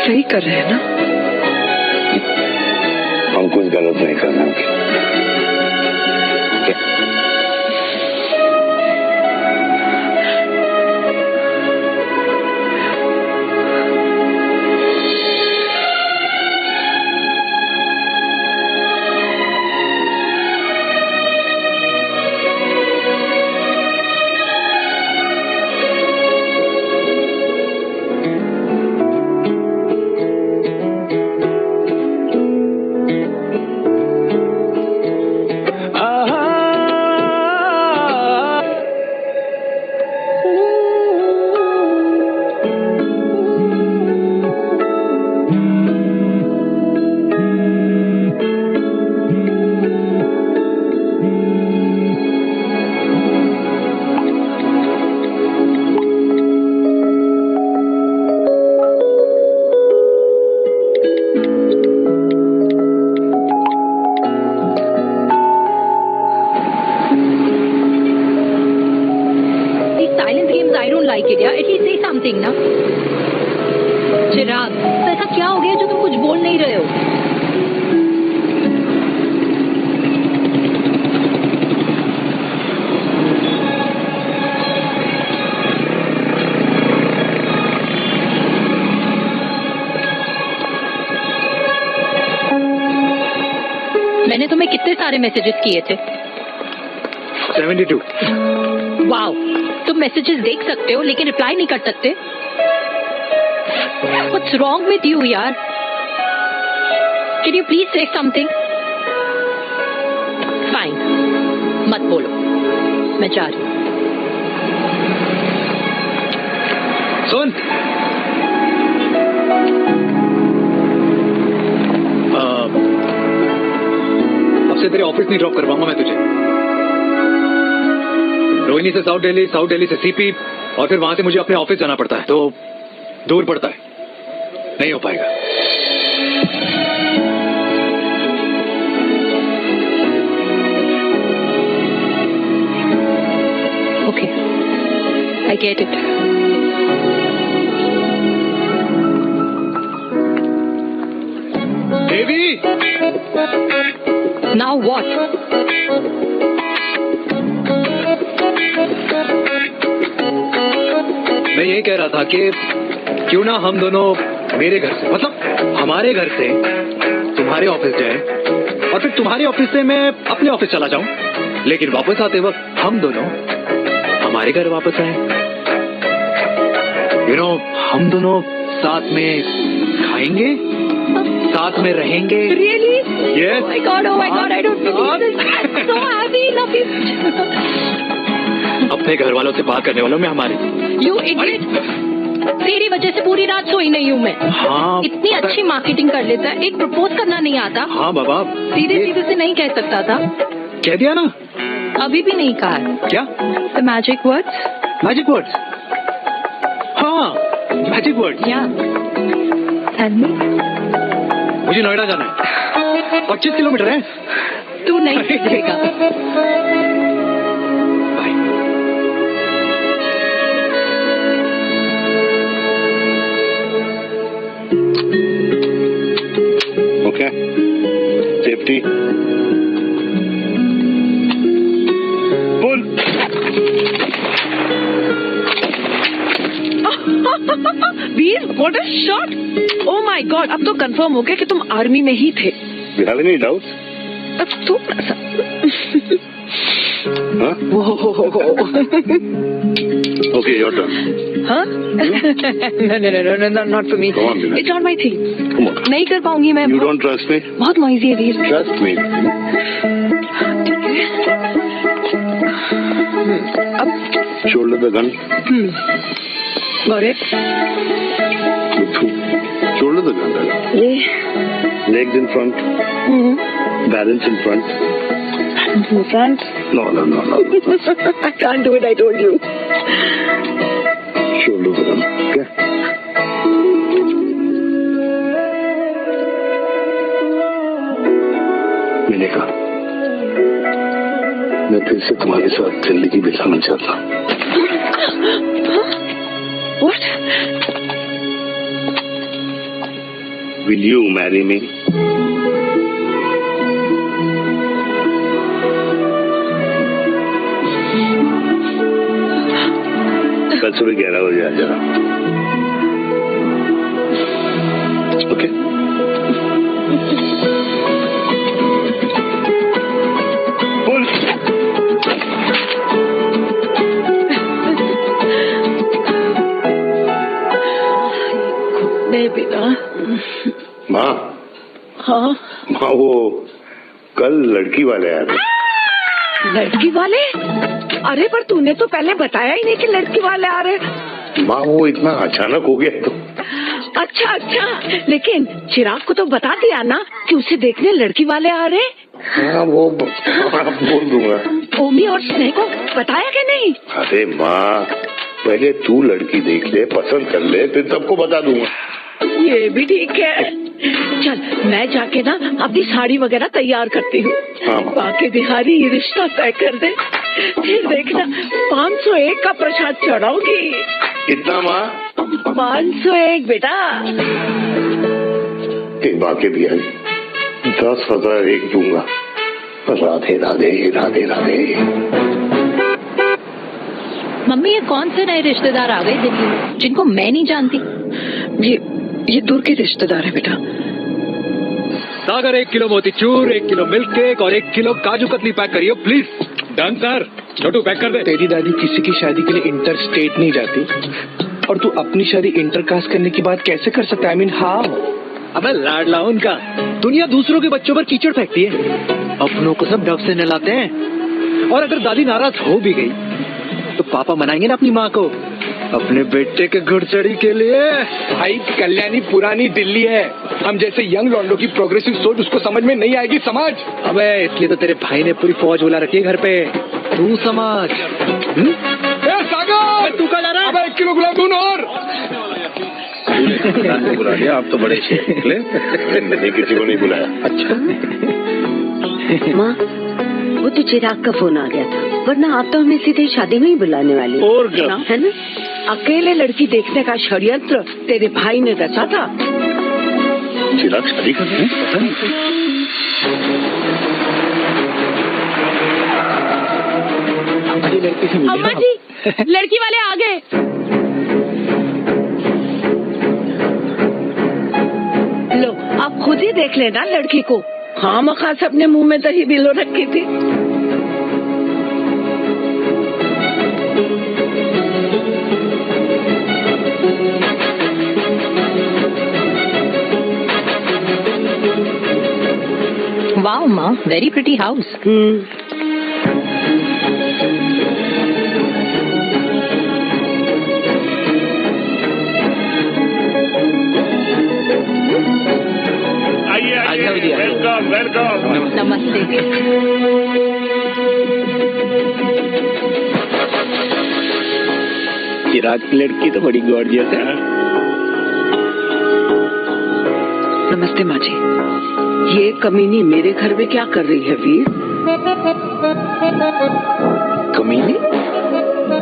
सही कर रहे हैं ना? हम कुछ गलत नहीं कर रहे। ना चिराग, तो ऐसा क्या हो गया जो तुम कुछ बोल नहीं रहे हो? मैंने तुम्हें कितने सारे मैसेजेस किए थे? 72। वाओ, तुम मैसेजेस देख सकते हो लेकिन रिप्लाई नहीं कर सकते? What's wrong with you, यार? Can you please say something? Fine, मत बोलो, मैं जा रही हूँ। सुन, अब से तेरे ऑफिस नहीं ड्रॉप करवाऊंगा मैं तुझे। रोहिणी से साउथ दिल्ली से सीपी, और फिर वहां से मुझे अपने ऑफिस जाना पड़ता है, तो दूर पड़ता है, नहीं हो पाएगा। Okay, I get it. Devi! Now what? मैं ये कह रहा था कि क्यों ना हम दोनों मेरे घर से, मतलब हमारे घर से तुम्हारे ऑफिस जाएं, और फिर तुम्हारे ऑफिस से मैं अपने ऑफिस चला जाऊं, लेकिन वापस आते वक्त हम दोनों हमारे घर वापस आए। यू नो, हम दोनों साथ में खाएंगे, साथ में रहेंगे। Really? Yes. Oh my God, I don't believe this. I'm so happy, love you. अपने घर वालों से बात करने वालों में हमारे। You idiot! तेरी वजह से पूरी रात सोई नहीं हूँ मैं। हाँ, इतनी अच्छी मार्केटिंग कर लेता है, एक प्रपोज करना नहीं आता। हाँ बाबा, सीधे से नहीं कह सकता था। कह दिया ना। अभी भी नहीं कहा है। क्या? The magic words? Magic words? हाँ, magic words. Yeah. Tell me. मुझे नोएडा जाना है, 25 किलोमीटर है। तू नहीं देगा। Okay. Safety. Pull. Veer, what a shot! Oh my God, अब तो कंफर्म हो गया कि तुम आर्मी में ही थे। You have any doubts? थोड़ा सा। हाँ? Okay, your turn. हाँ? No, not for me. Come on, Meena. It's not my thing. Come on. नहीं कर पाऊंगी मैं। You don't trust me? बहुत noisy है वीर। Trust me. अब Shoulder the gun. got it. Shoulder the gun. ये Legs in front. Balance in front. in front. No. I can't do it. I told you. Shoulder the gun. Okay? मैंने कहा मैं फिर से तुम्हारे साथ जिंदगी बिताना चाहता हूँ। What? Will you marry me? कल सुबह 11 बजे आ जाना। ओके? बोल। नहीं बिना। माँ हाँ माँ वो कल लड़की वाले आए थे। लड़की वाले? अरे पर तूने तो पहले बताया ही नहीं कि लड़की वाले आ रहे। माँ वो इतना अचानक हो गया तो। अच्छा लेकिन चिराग को तो बता दिया ना कि उसे देखने लड़की वाले आ रहे। हाँ वो बोल दूंगा। ओमी और स्नेह को बताया कि नहीं? अरे माँ पहले तू लड़की देख ले, पसंद कर ले, फिर सबको बता दूंगा। ये भी ठीक है। चल मैं जाके ना अपनी साड़ी वगैरह तैयार करती हूँ। हाँ। बाकी बिहारी ये रिश्ता तय कर दे, फिर देखना 501 का प्रसाद चढ़ाऊंगी। इतना माँ? 501 बेटा। एक बाकी बिहारी 10,001 दूंगा। राधे राधे राधे राधे। मम्मी ये कौन से नए रिश्तेदार आ गए दिल्ली में जिनको मैं नहीं जानती? ये दूर के रिश्तेदार है बेटा। Sagar 1 kilo motichoor, 1 kilo milk cake और 1 किलो काजू कतली पैक करियो please. Done sir. Chhotu pack कर दे। तेरी दादी किसी की शादी के लिए इंटर स्टेट नहीं जाती और तू अपनी शादी इंटरकास्ट करने की बात कैसे कर सकता है? I mean how? अबे लाडला उनका। दुनिया दूसरों के बच्चों पर कीचड़ फेंकती है, अपनों को सब डब से नहलाते हैं। और अगर दादी नाराज हो भी गई तो पापा मनाएंगे ना अपनी माँ को अपने बेटे के घुड़चढ़ी के लिए। भाई कल्याणी पुरानी दिल्ली है, हम जैसे यंग लॉन्डो की प्रोग्रेसिव सोच उसको समझ में नहीं आएगी। समझ? अबे इसलिए तो तेरे भाई ने पूरी फौज बुला रखी है घर पे। तू समझ। सागर तू कल आ रहा है? अब 1 किलो गुलाब जामुन और। बुला लिया, आप तो बड़े शेर निकले। मैंने किसी को नहीं बुलाया। अच्छा माँ वो तो चिराग का फोन आ गया था, वरना आप तो हमें सीधे शादी में ही बुलाने वाली और क्या? है ना? अकेले लड़की देखने का षड्यंत्र तेरे भाई ने रचा था। चिराग शादी कर रहे हैं? पता नहीं। हमारी लड़की से मिले अम्मा ना। जी लड़की वाले आ गए। लो आप खुद ही देख लेना लड़की को। हाँ मखास अपने मुंह में दही बिलो रखी थी। वाओ माँ, very pretty house. Welcome welcome. नमस्ते। चिराग की लड़की तो बड़ी गॉर्जियस है। नमस्ते माँ जी। ये कमीनी मेरे घर में क्या कर रही है वीर? कमीनी?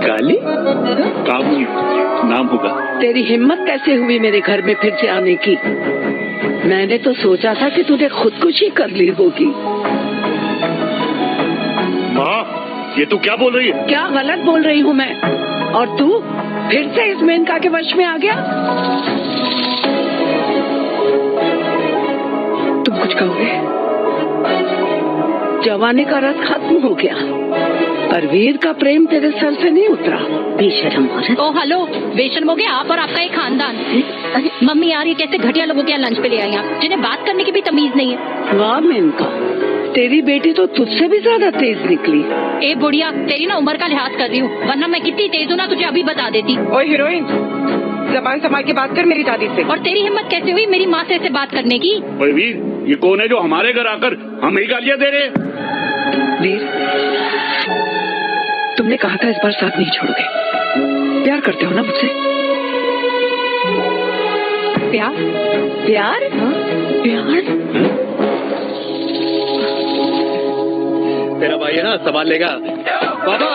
काली? काबुल नाम होगा। तेरी हिम्मत कैसे हुई मेरे घर में फिर से आने की? मैंने तो सोचा था कि तूने खुदकुशी कर ली होगी। माँ ये तू क्या बोल रही है? क्या गलत बोल रही हूँ मैं? और तू फिर से इस मेनका के वश में आ गया? तुम कुछ कहोगे? जवानी का रस खत्म हो गया, पर वीर का प्रेम तेरे सर से नहीं उतरा। बेशरम औरत। ओ हेलो, बेशर्म हो गया आप और आपका एक खानदान। मम्मी यार, ये कैसे घटिया लोगों के यहाँ लंच पे ले आई आप, जिन्हें बात करने की भी तमीज नहीं है। वाह मेनका, तेरी बेटी तो तुझसे भी ज्यादा तेज निकली। ए बुढ़िया, तेरी ना उम्र का लिहाज कर रही हूँ, वरना मैं कितनी तेज हूँ ना तुझे अभी बता देती। ओए हीरोइन, जबान संभाल के बात कर मेरी दादी से। और तेरी हिम्मत कैसे हुई मेरी माँ से ऐसे बात करने की? भाई वीर, ये कौन है जो हमारे घर आकर हमें गालियाँ दे रहे? वीर, तुमने कहा था इस बार साथ नहीं छोड़ोगे। प्यार करते हो ना मुझसे? प्यार? प्यार? प्यार? तेरा भाई है ना, संभाल लेगा। बाबा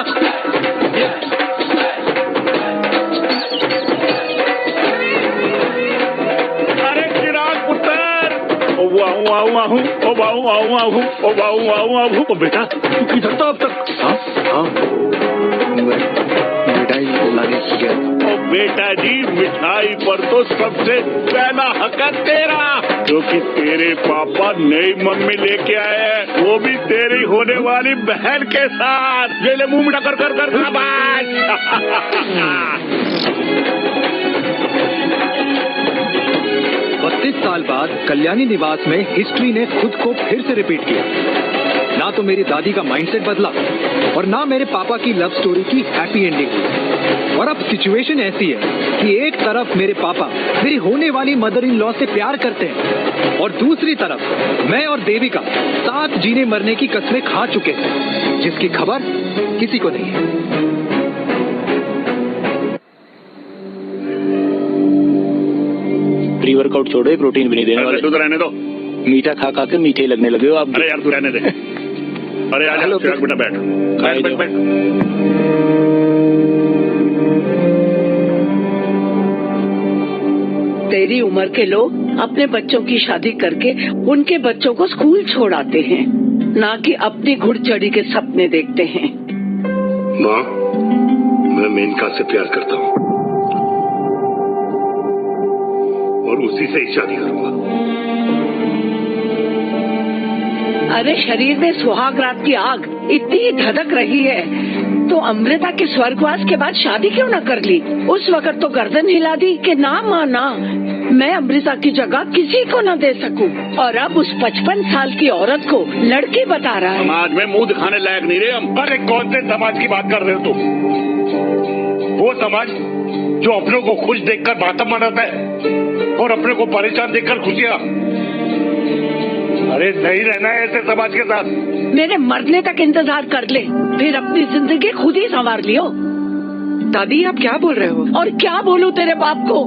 ओ बेटा, तू किधर था अब तक? हाँ, मिठाई लाने गया। ओ बेटा जी, मिठाई पर तो सबसे पहला हक है तेरा, क्योंकि तेरे पापा नई मम्मी लेके आए हैं, वो भी तेरी होने वाली बहन के साथ। ले ले मुंह मीठा कर कर कर शाबाश। 32 साल बाद कल्याणी निवास में हिस्ट्री ने खुद को फिर से रिपीट किया। ना तो मेरी दादी का माइंडसेट बदला और ना मेरे पापा की लव स्टोरी की हैप्पी एंडिंग हुई। और अब सिचुएशन ऐसी है कि एक तरफ मेरे पापा मेरी होने वाली मदर इन लॉ से प्यार करते हैं और दूसरी तरफ मैं और देविका साथ जीने मरने की कस्में खा चुके हैं, जिसकी खबर किसी को नहीं है। प्री वर्कआउट छोड़ो, प्रोटीन भी नहीं देने वाले। तू तो रहने दो, मीठा खा खा के मीठे लगने लगे हो आप। अरे यार तू रहने दे। अरे आज हेलो, बेटा बैठ बैठ बैठ बैठ। तेरी उम्र के लोग अपने बच्चों की शादी करके उनके बच्चों को स्कूल छोड़ाते हैं, ना कि अपनी घुड़चढ़ी के सपने देखते हैं। माँ, मैं मेनका से प्यार करता हूँ और उसी से ही शादी करूंगा। अरे शरीर में सुहाग रात की आग इतनी ही धधक रही है तो अमृता के स्वर्गवास के बाद शादी क्यों न कर ली? उस वक्त तो गर्दन हिला दी कि ना माना, मैं अमृता की जगह किसी को न दे सकूं। और अब उस 55 साल की औरत को लड़की बता रहा है। समाज में मुंह दिखाने लायक नहीं रहे हम। अरे कौन से समाज की बात कर रहे हो तुम? वो समाज जो अपनों को खुश देखकर मातम मनाता है और अपने को परेशान देखकर खुशियां। अरे नहीं रहना है ऐसे समाज के साथ। मेरे मरने तक इंतजार कर ले, फिर अपनी जिंदगी खुद ही संवार लियो। दादी, आप क्या बोल रहे हो? और क्या बोलूं तेरे बाप को?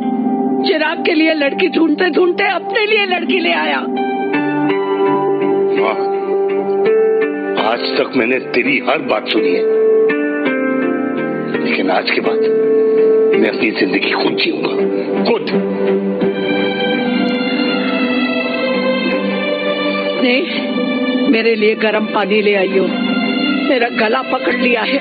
चिराग के लिए लड़की ढूंढते ढूंढते अपने लिए लड़की ले आया। आज तक मैंने तेरी हर बात सुनी है, लेकिन आज के बाद मैं अपनी जिंदगी खुद जीऊंगा, खुद। नहीं, मेरे लिए गर्म पानी ले आइयो, मेरा गला पकड़ लिया है।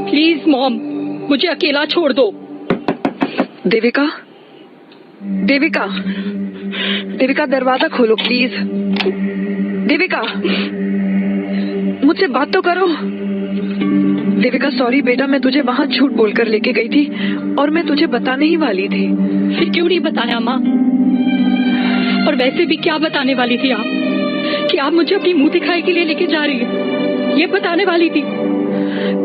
प्लीज मॉम, मुझे अकेला छोड़ दो। देविका, देविका, देविका दरवाजा खोलो प्लीज। देविका, मुझसे बात तो करो। देविका सॉरी बेटा, मैं तुझे वहाँ झूठ बोलकर लेके गई थी और मैं तुझे बताने ही वाली थी। फिर क्यों नहीं बताया माँ? और वैसे भी क्या बताने वाली थी आप? कि आप मुझे अपनी मुंह दिखाई के लिए लेके जा रही है, ये बताने वाली थी।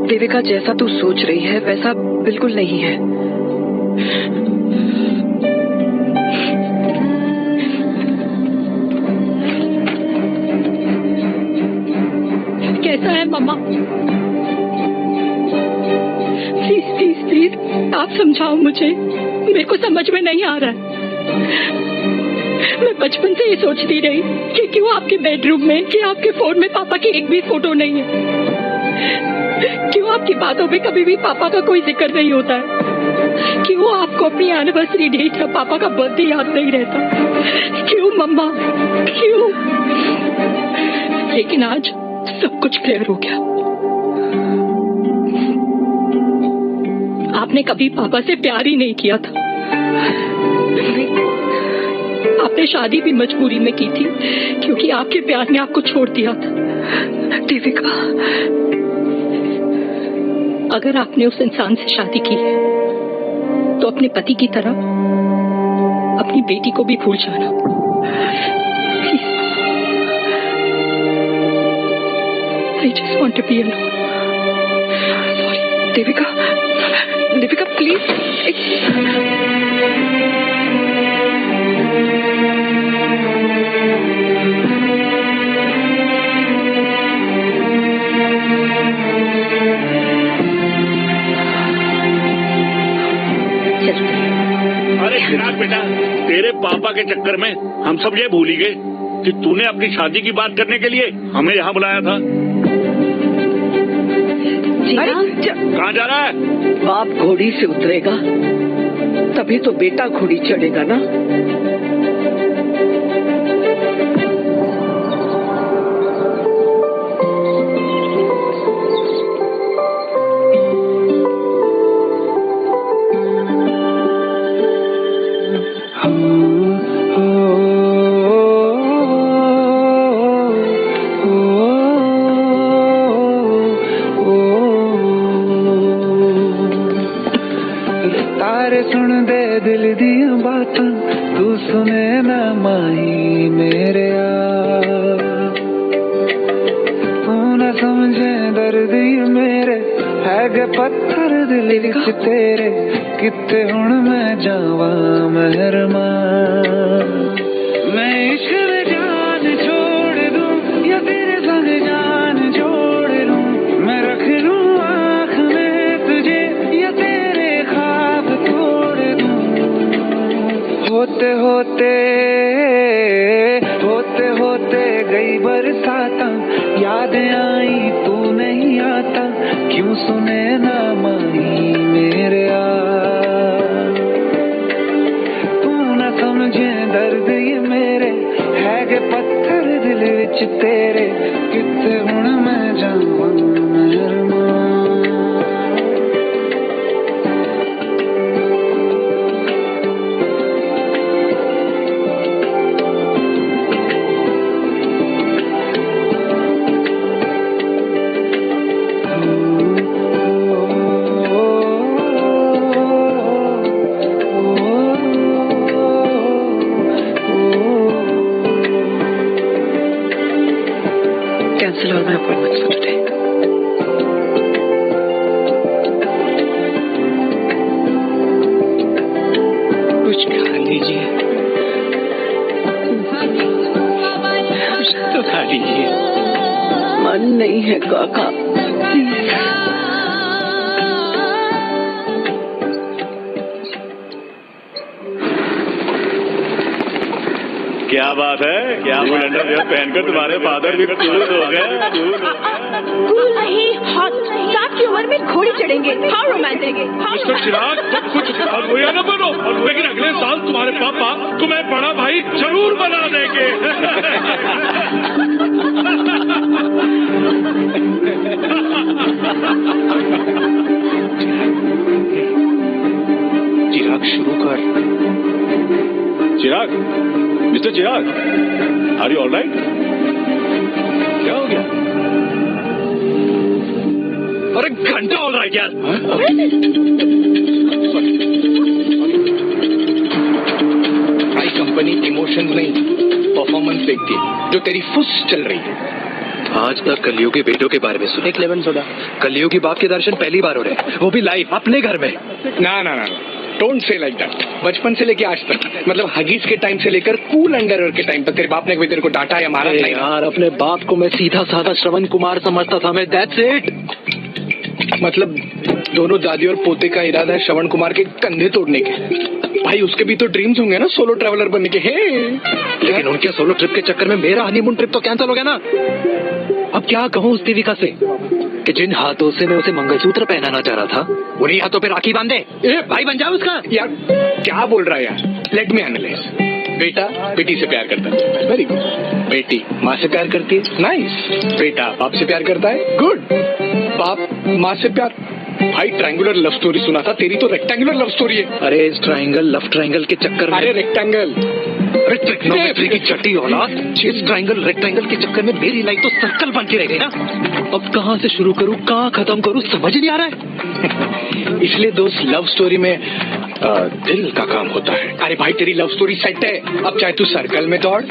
देविका, जैसा तू सोच रही है वैसा बिल्कुल नहीं है। कैसा है मम्मा? प्लीज प्लीज प्लीज आप समझाओ मुझे, मेरे को समझ में नहीं आ रहा है। मैं बचपन से ये सोचती रही कि क्यों आपके बेडरूम में, कि आपके फोन में पापा की एक भी फोटो नहीं है, क्यों आपकी बातों में कभी भी पापा का कोई जिक्र नहीं होता है, क्यों आपको अपनी एनिवर्सरी डेट या पापा का बर्थडे याद नहीं रहता? क्यों मम्मा, क्यों? लेकिन आज सब कुछ क्लियर हो गया। आपने कभी पापा से प्यार ही नहीं किया था। आपने शादी भी मजबूरी में की थी क्योंकि आपके प्यार ने आपको छोड़ दिया था। देविका, अगर आपने उस इंसान से शादी की है तो अपने पति की तरह अपनी बेटी को भी भूल जाना। I just want to be alone. Sorry, Devika. Devika, please. अरे चिराग बेटा, तेरे पापा के चक्कर में हम सब ये भूल ही गए कि तूने अपनी शादी की बात करने के लिए हमें यहाँ बुलाया था। कहाँ जा रहा है? बाप घोड़ी से उतरेगा तभी तो बेटा घोड़ी चढ़ेगा ना। तारे सुन दे दिल दी बातां, तू सुने ना माही मेरे तू न समझे दर्द मेरे है गे पत्थर दिल विच तेरे, किते हुण मैं जावा मेहरमा। मैं इश्क में जान छोड़ दूं या तेरे संग जान जोड़ लूं, मैं रख लूं आँख में तुझे या तेरे ख्वाब तोड़ दूं। होते होते होते होते गई बरसाता, याद आई तू नहीं आता, क्यों सुने ना माही मेरे तू न समझे दर्द ये मेरे है गे पत्थर दिल विच तेरे, किते हुण मैं जावां Mehrama. Cancel all my appointments for today. कुछ खा लीजिए, कुछ तो खा लीजिए। मन नहीं है काका, प्लीज। क्या बात है, क्या अंडरवियर पहनकर तुम्हारे फादर भी कूल हो गए। कूल नहीं, हॉट। सात की उम्र में घोड़ी चढ़ेंगे, हाउ रोमांटिक। मिस्टर चिराग, तुम कुछ अगुया न बनो, लेकिन अगले साल तुम्हारे पापा तुम्हें बड़ा भाई जरूर बना देंगे। चिराग शुरू कर। Chirag, mister Chirag, are you all right? क्या हो गया? अरे घंटा ऑल राइट यार। भाई कंपनी इमोशन नहीं परफॉर्मेंस देखती है, जो तेरी फुस चल रही है। आज तक कलियुगी बेटों के बारे में सुने। एक लेमन सोडा। कलियुगी बाप के दर्शन पहली बार हो रहे हैं, वो भी लाइव अपने घर में। ना ना ना, डोंट से लाइक दैट। बचपन से लेके आज तक, मतलब हगीज के टाइम से लेकर कूल अंडरवेयर के टाइम तक तेरे बाप ने कभी तेरे को डांटा या मारा नहीं? यार, अपने बाप को मैं सीधा साधा श्रवण कुमार समझता था मैं, दैट्स इट। मतलब दोनों दादी और पोते का इरादा है श्रवण कुमार के कंधे तोड़ने के। भाई उसके भी तो ड्रीम्स होंगे ना सोलो ट्रैवलर बनने के। लेकिन उनके सोलो ट्रिप के चक्कर में मेरा हनीमून ट्रिप तो कैंसिल हो गया ना। अब क्या कहूँ उस देविका से कि जिन हाथों से मैं उसे मंगलसूत्र पहनाना चाह रहा था उन्हीं हाथों पे राखी बांधे। भाई बन जाओ उसका। यार क्या बोल रहा है यार? Let me analyse. बेटा बेटी से प्यार करता है, वेरी गुड। बेटी माँ से प्यार करती है, नाइस। बेटा बाप से प्यार करता है, गुड। बाप माँ से प्यार। भाई ट्रायंगुलर लव स्टोरी सुना था, तेरी तो रेक्टेंगुलर लव स्टोरी है। अरे इस ट्रायंगल लव ट्रायंगल के चक्कर में, अरे रेक्टेंगल, अरे ट्रिग्नोमेट्री की चट्टी औलाद, इस ट्रायंगल रेक्टेंगल के चक्कर में मेरी लाइफ तो सर्कल बन के रह गई ना। अब कहाँ से शुरू करूँ, कहाँ खत्म करूँ, समझ नहीं आ रहा है। इसलिए दोस्त लव स्टोरी में दिल का काम होता है। अरे भाई तेरी लव स्टोरी सेट है, अब चाहे तू सर्कल में दौड़,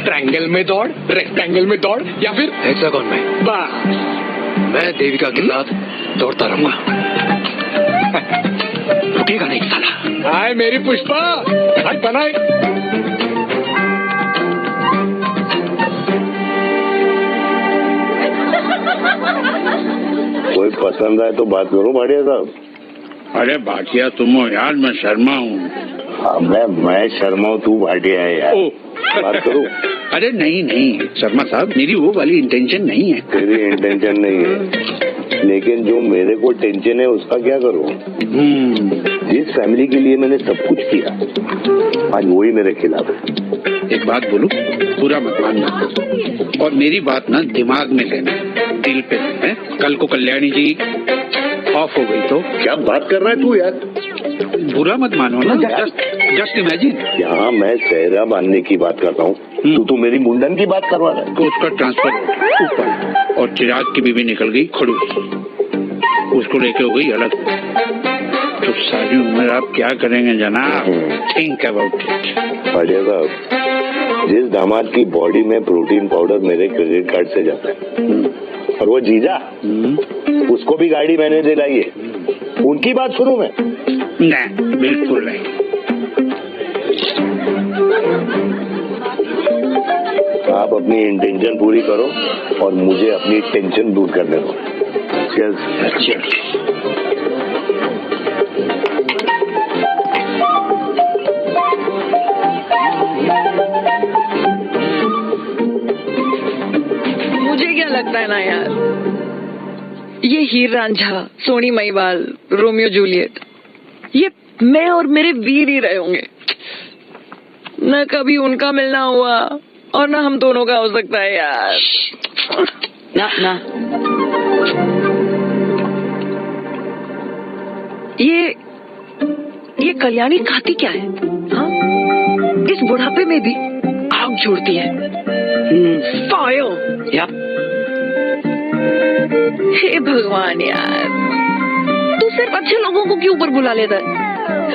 ट्रायंगल में दौड़, रेक्टेंगल में दौड़ या फिर हेक्सागन में। बस मैं देविका के साथ दौड़ता रहूंगा, रुकेगा नहीं साला। हाय मेरी पुष्पा, भाई बनाए। कोई पसंद आए तो बात करो भाटिया साहब। अरे भाटिया तुम हो यार, मैं शर्मा हूँ। हाँ मैं शर्मा हूँ, तू भाटिया है यार। बात करो। अरे नहीं नहीं शर्मा साहब, मेरी वो वाली इंटेंशन नहीं है। तेरी इंटेंशन नहीं है, लेकिन जो मेरे को टेंशन है उसका क्या करूँ? जिस फैमिली के लिए मैंने सब कुछ किया, आज वही मेरे खिलाफ है। एक बात बोलूं, पूरा मत मानना और मेरी बात ना दिमाग में लेना, दिल पे है। कल को कल्याणी जी ऑफ हो गई तो क्या बात कर रहा है तू यार? बुरा मत मानो ना, जस्ट इमेजिन। यहाँ मैं सेहरा बांधने की बात करता हूँ, तू मेरी मुंडन की बात करवा रहा है। तो उसका ट्रांसफर ऊपर, और चिराग की बीवी निकल गई खड़ूस, उसको लेके हो गई अलग। तो सारी उम्र आप क्या करेंगे जनाब? Think about it. बढ़िया साहब, जिस दामाद की बॉडी में प्रोटीन पाउडर मेरे क्रेडिट कार्ड से जाता है, और वो जीजा उसको भी गाड़ी मैंने दिलाई है, उनकी बात सुनूं मैं? नहीं, बिल्कुल नहीं। आप अपनी इंटेंशन पूरी करो और मुझे अपनी टेंशन दूर करने दो। मुझे क्या लगता है ना यार, ये हीर रांझा, सोनी महिवाल, रोमियो जूलियट, ये मैं और मेरे वीर ही रहे होंगे। न कभी उनका मिलना हुआ और ना हम दोनों का हो सकता है यार। ना ये कल्याणी खाती क्या है? हाँ? इस बुढ़ापे में भी आग जोड़ती है। फायर। हे भगवान यार, तू सिर्फ अच्छे लोगों को क्यों ऊपर बुला लेता है?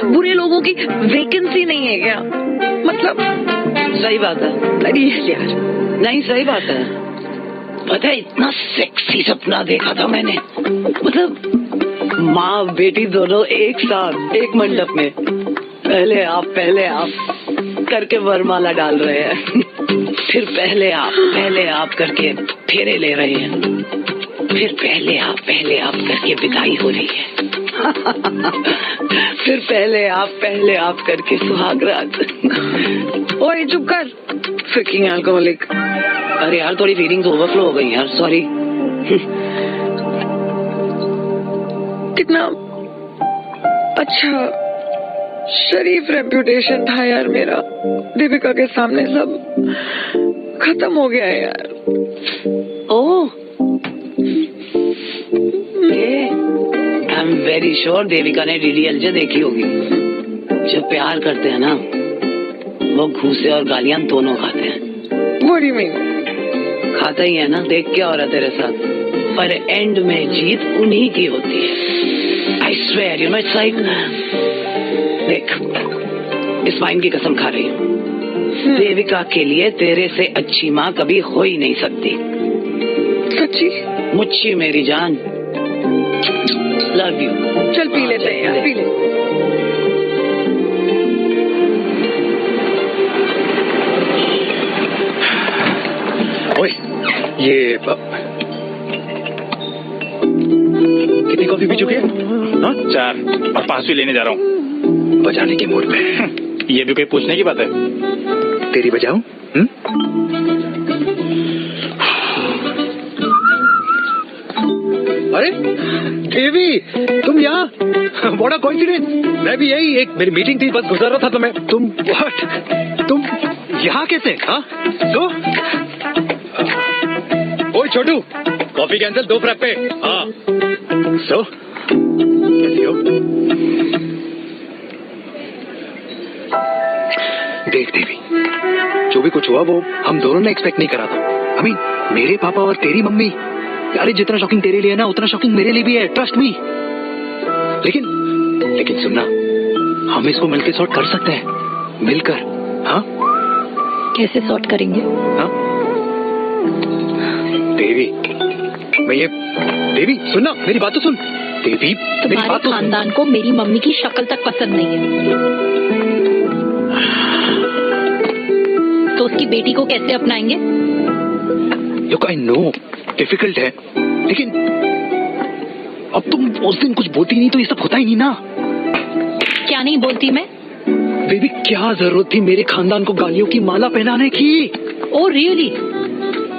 बुरे लोगों की वैकेंसी नहीं है क्या? मतलब सही बात है। अरे यार नहीं सही बात है। पता है इतना सेक्सी सपना देखा था मैंने, मतलब माँ बेटी दोनों एक साथ एक मंडप में, पहले आप करके वरमाला डाल रहे हैं, फिर पहले आप करके फेरे ले रहे हैं, फिर पहले आप करके विदाई हो रही है, फिर पहले आप करके सुहाग रात। ओए चुप कर, फ्रिकिंग अल्कोहलिक। अरे यार थोड़ी फीलिंग्स ओवरफ्लो हो गई यार, सॉरी। कितना अच्छा शरीफ रेप्यूटेशन था यार मेरा, दीपिका के सामने सब खत्म हो गया है यार। Oh, I am very sure Devika ने डीडीएलजे देखी होगी। जब प्यार करते हैं ना, वो घूसे और गालियां दोनों खाते हैं। What do you mean? खाता ही है ना, देख क्या हो रहा तेरे साथ, पर एंड में जीत उन्हीं की होती है। I swear, you know it's like, देख इस वाइन की कसम खा रही हूँ, देविका के लिए तेरे से अच्छी माँ कभी हो ही नहीं सकती। सच्ची? मुच्छी मेरी जान, लव यू। चल पी लेते हैं यार, पी ले। ओए, ये कितनी कॉफी पी चुके हैं? हाँ? 4 और 5वीं लेने जा रहा हूँ। बजाने के मूड में। ये भी कोई पूछने की बात है? तेरी बजाऊं? अरे देवी, तुम यहाँ? बड़ा कोइंसिडेंस। मैं भी यही, एक मेरी मीटिंग थी, बस गुजर रहा था तो मैं। तुम यहाँ कैसे? हाँ तो ओए छोटू, कॉफी कैंसिल, 2 फ्रैप पे। हाँ कैसी हो? देख देवी, जो भी कुछ हुआ वो हम दोनों ने एक्सपेक्ट नहीं करा था। I mean, मेरे पापा और तेरी मम्मी, अरे जितना शॉकिंग तेरे लिए है ना, उतना शॉकिंग मेरे लिए भी है, ट्रस्ट मी। लेकिन सुनना, हम इसको मिलकर सॉर्ट कर सकते हैं, मिलकर। हाँ कैसे सॉर्ट करेंगे? हाँ देवी, देवी सुनना, मेरी बात तो सुन। देवी, मेरी बात तो सुन। खानदान को मेरी मम्मी की शक्ल तक पसंद नहीं है, तो उसकी बेटी को कैसे अपनाएंगे? Look, I know, डिफिकल्ट है, लेकिन अब तुम उस दिन कुछ बोलती नहीं तो ये सब होता ही नहीं ना। क्या नहीं बोलती मैं? बेबी, क्या जरूरत थी मेरे खानदान को गालियों की माला पहनाने की? Oh really?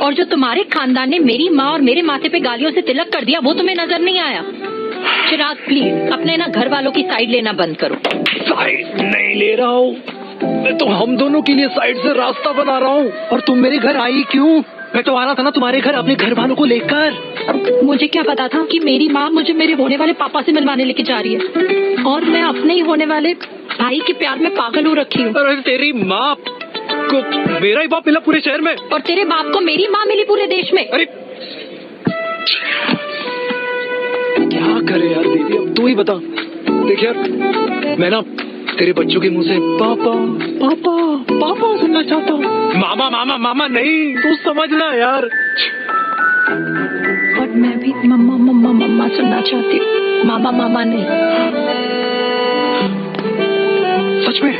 और जो तुम्हारे खानदान ने मेरी माँ और मेरे माथे पे गालियों से तिलक कर दिया, वो तुम्हें नजर नहीं आया? चिराग प्लीज अपने ना घर वालों की साइड लेना बंद करो। साइड नहीं ले रहा हूँ मैं, तो हम दोनों के लिए साइड से रास्ता बना रहा हूँ। और तुम मेरे घर आई क्यों? मैं तो आ रहा था ना तुम्हारे घर अपने घर वालों को लेकर। मुझे क्या पता था कि मेरी माँ मुझे मेरे होने वाले पापा से मिलवाने लेके जा रही है, और मैं अपने ही होने वाले भाई के प्यार में पागल हो रखी हूँ। अरे तेरी माँ को मेरा ही बाप मिला पूरे शहर में, और तेरे बाप को मेरी माँ मिली पूरे देश में। अरे क्या करे यार दीदी, अब तू ही बता। देख यार, मैं ना तेरे बच्चों के मुंह से पापा पापा पापा सुनना चाहता हूँ। मामा मामा मामा नहीं, तू समझना यार। और मैं भी मम्मा मम्मा मम्मा सुनना चाहती हूँ, मामा मामा नहीं। सच में?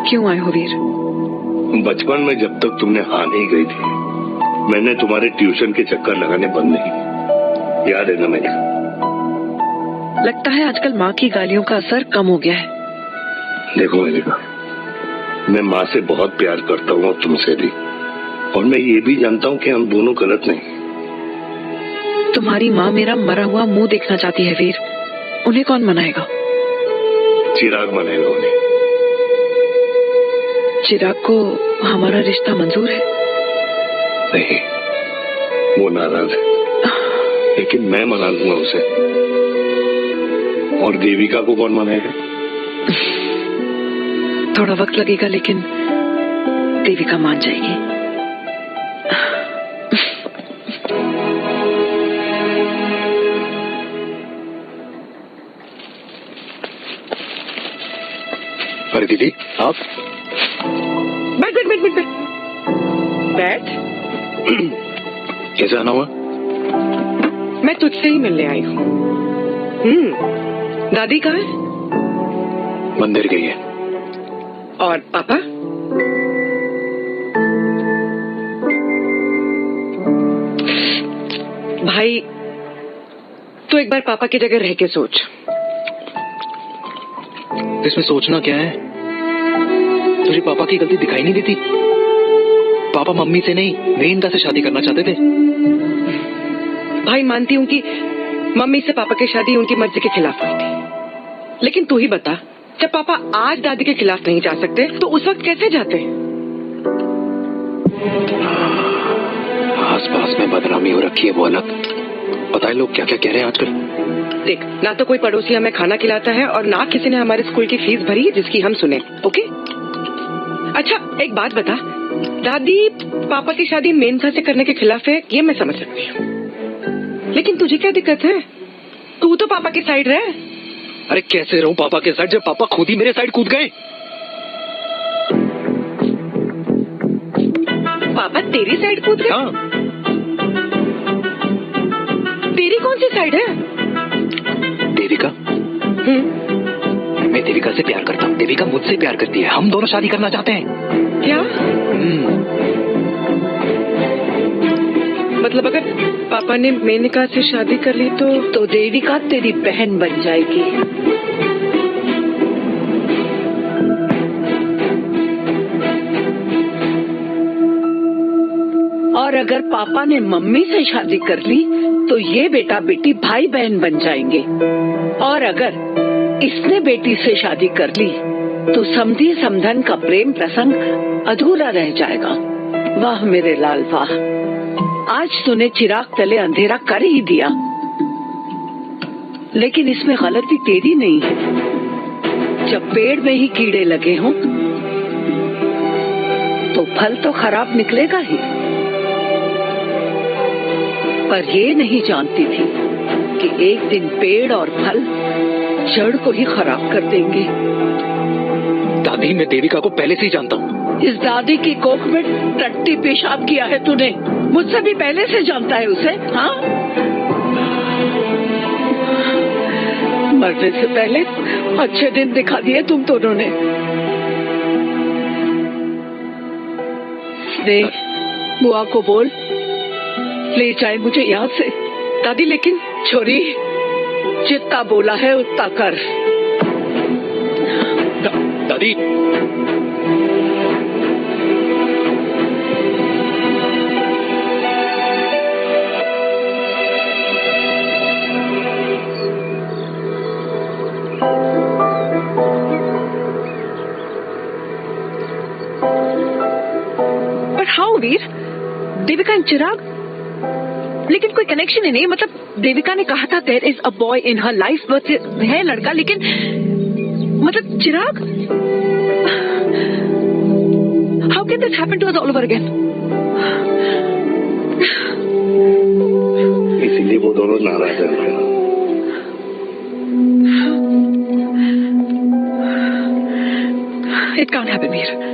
क्यों आए हो वीर? बचपन में जब तक तुमने हाँ नहीं गई थी, मैंने तुम्हारे ट्यूशन के चक्कर लगाने बंद नहीं, याद है ना मेरी? लगता है आजकल माँ की गालियों का असर कम हो गया है। देखो मेलिका, मैं माँ से बहुत प्यार करता हूँ और तुमसे भी, और मैं ये भी जानता हूँ कि हम दोनों गलत नहीं। तुम्हारी माँ मेरा मरा हुआ मुंह देखना चाहती है वीर, उन्हें कौन मनाएगा? चिराग मनाएगा उन्हें। चिराग को हमारा रिश्ता मंजूर है? नहीं, वो नाराज है, लेकिन मैं मना लूंगा उसे। और देविका को कौन मनाएगा? थोड़ा वक्त लगेगा, लेकिन देविका मान जाएगी। अरे दीदी, आप बैठ बैठ बैठ बैठ बैठ बैठ। कैसे आना हुआ? मैं तुझसे ही मिलने आई हूँ। दादी कहाँ है? मंदिर गई है। और पापा? भाई, तू एक बार पापा की जगह रह के सोच। इसमें सोचना क्या है? तुझे पापा की गलती दिखाई नहीं देती? पापा मम्मी से नहीं, मेनका से शादी करना चाहते थे। भाई, मानती हूँ कि मम्मी से पापा की शादी उनकी मर्जी के खिलाफ हुई थी, लेकिन तू ही बता, जब पापा आज दादी के खिलाफ नहीं जा सकते तो उस वक्त कैसे जाते? आसपास में बदनामी हो रखी है, वो अलग। पता है लोग क्या क्या कह रहे हैं आजकल? देख, ना तो कोई पड़ोसी हमें खाना खिलाता है और ना किसी ने हमारे स्कूल की फीस भरी जिसकी हम सुने। ओके? अच्छा, एक बात बता, दादी पापा की शादी मेनका से करने के खिलाफ है, ये मैं समझ सकती हूँ, लेकिन तुझे क्या दिक्कत है? तू तो पापा की साइड रहे। अरे कैसे रहूं पापा के साइड जब पापा खुद ही मेरे साइड कूद गए? पापा तेरी साइड कूद गए? हाँ। तेरी कौन सी साइड है? देविका मुझसे प्यार करती है, हम दोनों शादी करना चाहते हैं। क्या मतलब अगर पापा ने मेनका से शादी कर ली तो देविका तेरी बहन बन जाएगी। और अगर पापा ने मम्मी से शादी कर ली तो ये बेटा बेटी भाई बहन बन जाएंगे। और अगर इसने बेटी से शादी कर ली तो समधी समधन का प्रेम प्रसंग अधूरा रह जाएगा। वाह मेरे लाल वाह, आज तूने चिराग तले अंधेरा कर ही दिया। लेकिन इसमें गलती तेरी नहीं है। जब पेड़ में ही कीड़े लगे हों तो फल तो खराब निकलेगा ही। पर ये नहीं जानती थी कि एक दिन पेड़ और फल जड़ को ही खराब कर देंगे। दादी, मैं देविका को पहले से ही जानता हूँ। इस दादी की कोख में टट्टी पेशाब किया है तूने, मुझसे भी पहले से जानता है उसे। हाँ, मरने से पहले अच्छे दिन दिखा दिए तुम दोनों ने। स्नेह, बुआ को बोल ले जाए मुझे यहाँ से। दादी लेकिन छोरी, जितना बोला है उतना कर। दादी, पर हाउ वीर, देविका एंड चिराग, लेकिन कोई कनेक्शन ही नहीं। मतलब देविका ने कहा था there is a boy in her life, but है लड़का, लेकिन मतलब Chirag, how can this happen to us all over again? इसीलिए वो दोनों नाराज हैं। It can't happen Veer.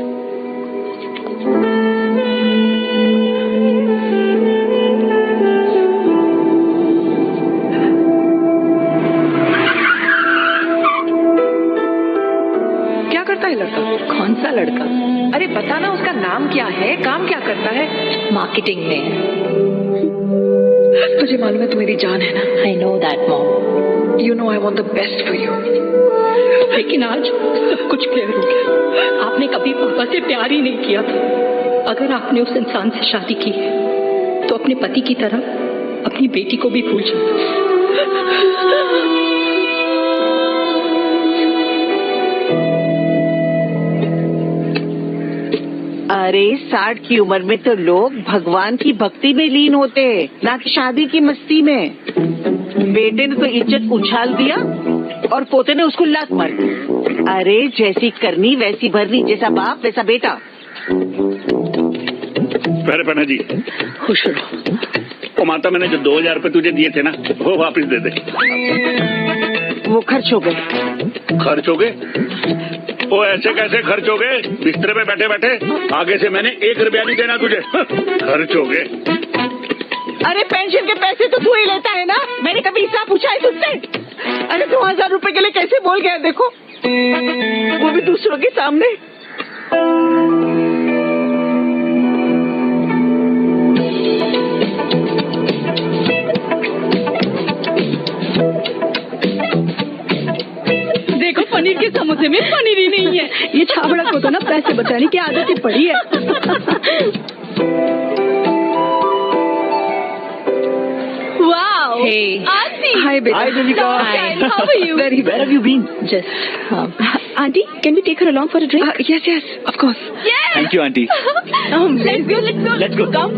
कौन सा लड़का? अरे बताना, उसका नाम क्या है, काम क्या करता है? मार्केटिंग में। तुझे मालूम है तू मेरी जान है ना। I know that mom. You know I want the best for you. लेकिन आज सब कुछ क्लियर हो गया। आपने कभी पापा से प्यार ही नहीं किया था। अगर आपने उस इंसान से शादी की है तो अपने पति की तरह अपनी बेटी को भी भूल जाओ। अरे 60 की उम्र में तो लोग भगवान की भक्ति में लीन होते हैं, ना कि शादी की मस्ती में। बेटे ने तो इज्जत उछाल दिया और पोते ने उसको लात मार दी। अरे जैसी करनी वैसी भरनी, जैसा बाप वैसा बेटा। पहले पन्ना जी, खुश रहो। ओ माता, मैंने जो 2000 रुपए तुझे दिए थे ना, वो वापस दे दे। वो खर्च हो गए। खर्च हो गए? ओ ऐसे कैसे खर्च हो गए? बिस्तर पे बैठे बैठे। आगे से मैंने 1 रुपया नहीं देना तुझे। खर्च हो गए। अरे पेंशन के पैसे तो तू ही लेता है ना, मैंने कभी हिसाब पूछा है तुझसे? अरे 2000 रुपए के लिए कैसे बोल गया देखो, वो भी दूसरों के सामने। देखो, पनीर के समोसे में पनीर ही नहीं है। ये छाबड़ा को तो ना पैसे बचाने की आदत ही पड़ी है। Wow! Hey. Auntie! Hi, beta. Hi, Devica. Hi. How are you? Very well. Where have you been? Just, Auntie, can we take her along for a drink? Yes, yes, of course. Yes! Thank you, auntie. Let's go, let's go. Let's go. Come.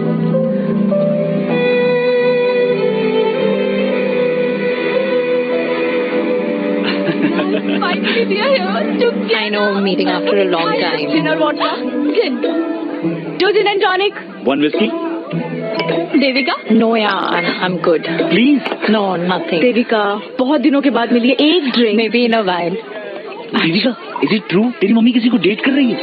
Finally, we are here together. I know, meeting after a long time. Gin or vodka? Gin. 2 gin and tonic. 1 whiskey? Devika? No, yeah, I'm good. Please. No, nothing. Devika, बहुत दिनों के बाद मिली है, एक drink. Maybe in a while. Devika, is it true? तेरी mummy किसी को date कर रही है?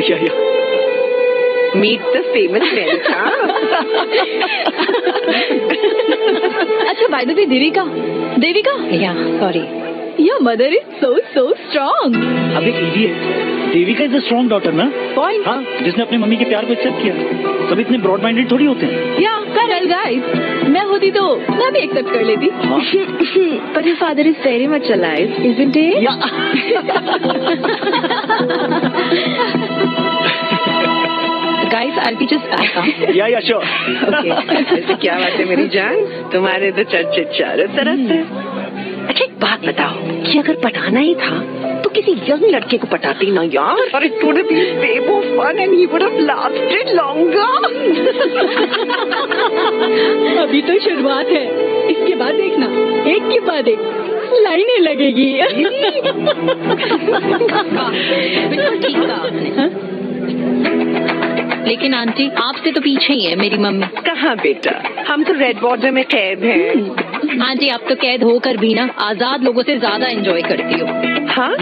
Yeah. Meet the famous Welch, huh? अच्छा बाय द वे देविका या sorry your mother is so strong. अब एक idiot Devika is a strong daughter ना Point. हाँ जिसने अपने मम्मी के प्यार को एक्सेप्ट किया सब इतने ब्रॉड माइंडेड थोड़ी होते हैं या करेक्ट गाइस मैं होती तो मैं भी एक्सेप्ट कर लेती. But your father is very much alive, isn't he? Guys, I'll be just back. या श्योर ऐसे क्या बात है मेरी जान, तुम्हारे तो चर्चे चारों तरफ से. अच्छा एक बात बताओ कि अगर पटाना ही था तो किसी यंग लड़के को पटाती ना यार. और it would have been way more fun and he would have lasted longer. अभी तो शुरुआत है, इसके बाद देखना एक के बाद एक लाइनें लगेगी. बिल्कुल ठीक कहा आपने. लेकिन आंटी आपसे तो पीछे ही है मेरी मम्मी. कहाँ बेटा, हम तो रेड बॉर्डर में कैद हैं. आंटी आप तो कैद होकर भी ना आजाद लोगों से ज्यादा एंजॉय करती हो. हाँ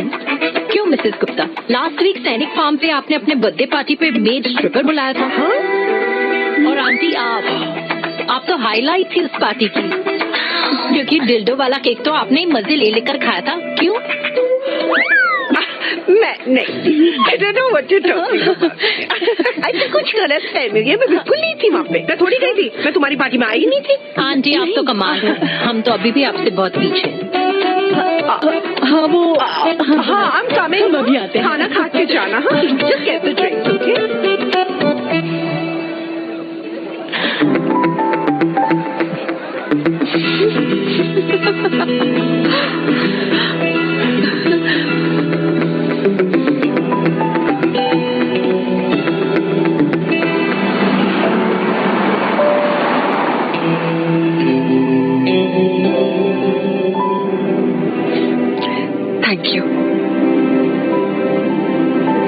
क्यों मिसेस गुप्ता, लास्ट वीक सैनिक फार्म पे आपने अपने बर्थडे पार्टी पे मेड स्ट्रिपर बुलाया था. हाँ? और आंटी आप तो हाईलाइट थी उस पार्टी की, क्योंकि डिल्डो वाला केक तो आपने ही मजे ले लेकर खाया था. क्यों? मैं नहीं, I don't know what you're talking about. ऐसा कुछ गलत है मेरी, मैं बिल्कुल नहीं थी वहाँ पे. मैं थोड़ी गई थी, मैं तुम्हारी पार्टी में आई नहीं थी. आंटी आप तो कमाल हो, हम तो अभी भी आपसे बहुत पीछे. हाँ I'm coming. हम अभी आते हैं. खाना खा के जाना. हाँ just get the drinks, okay? Thank you.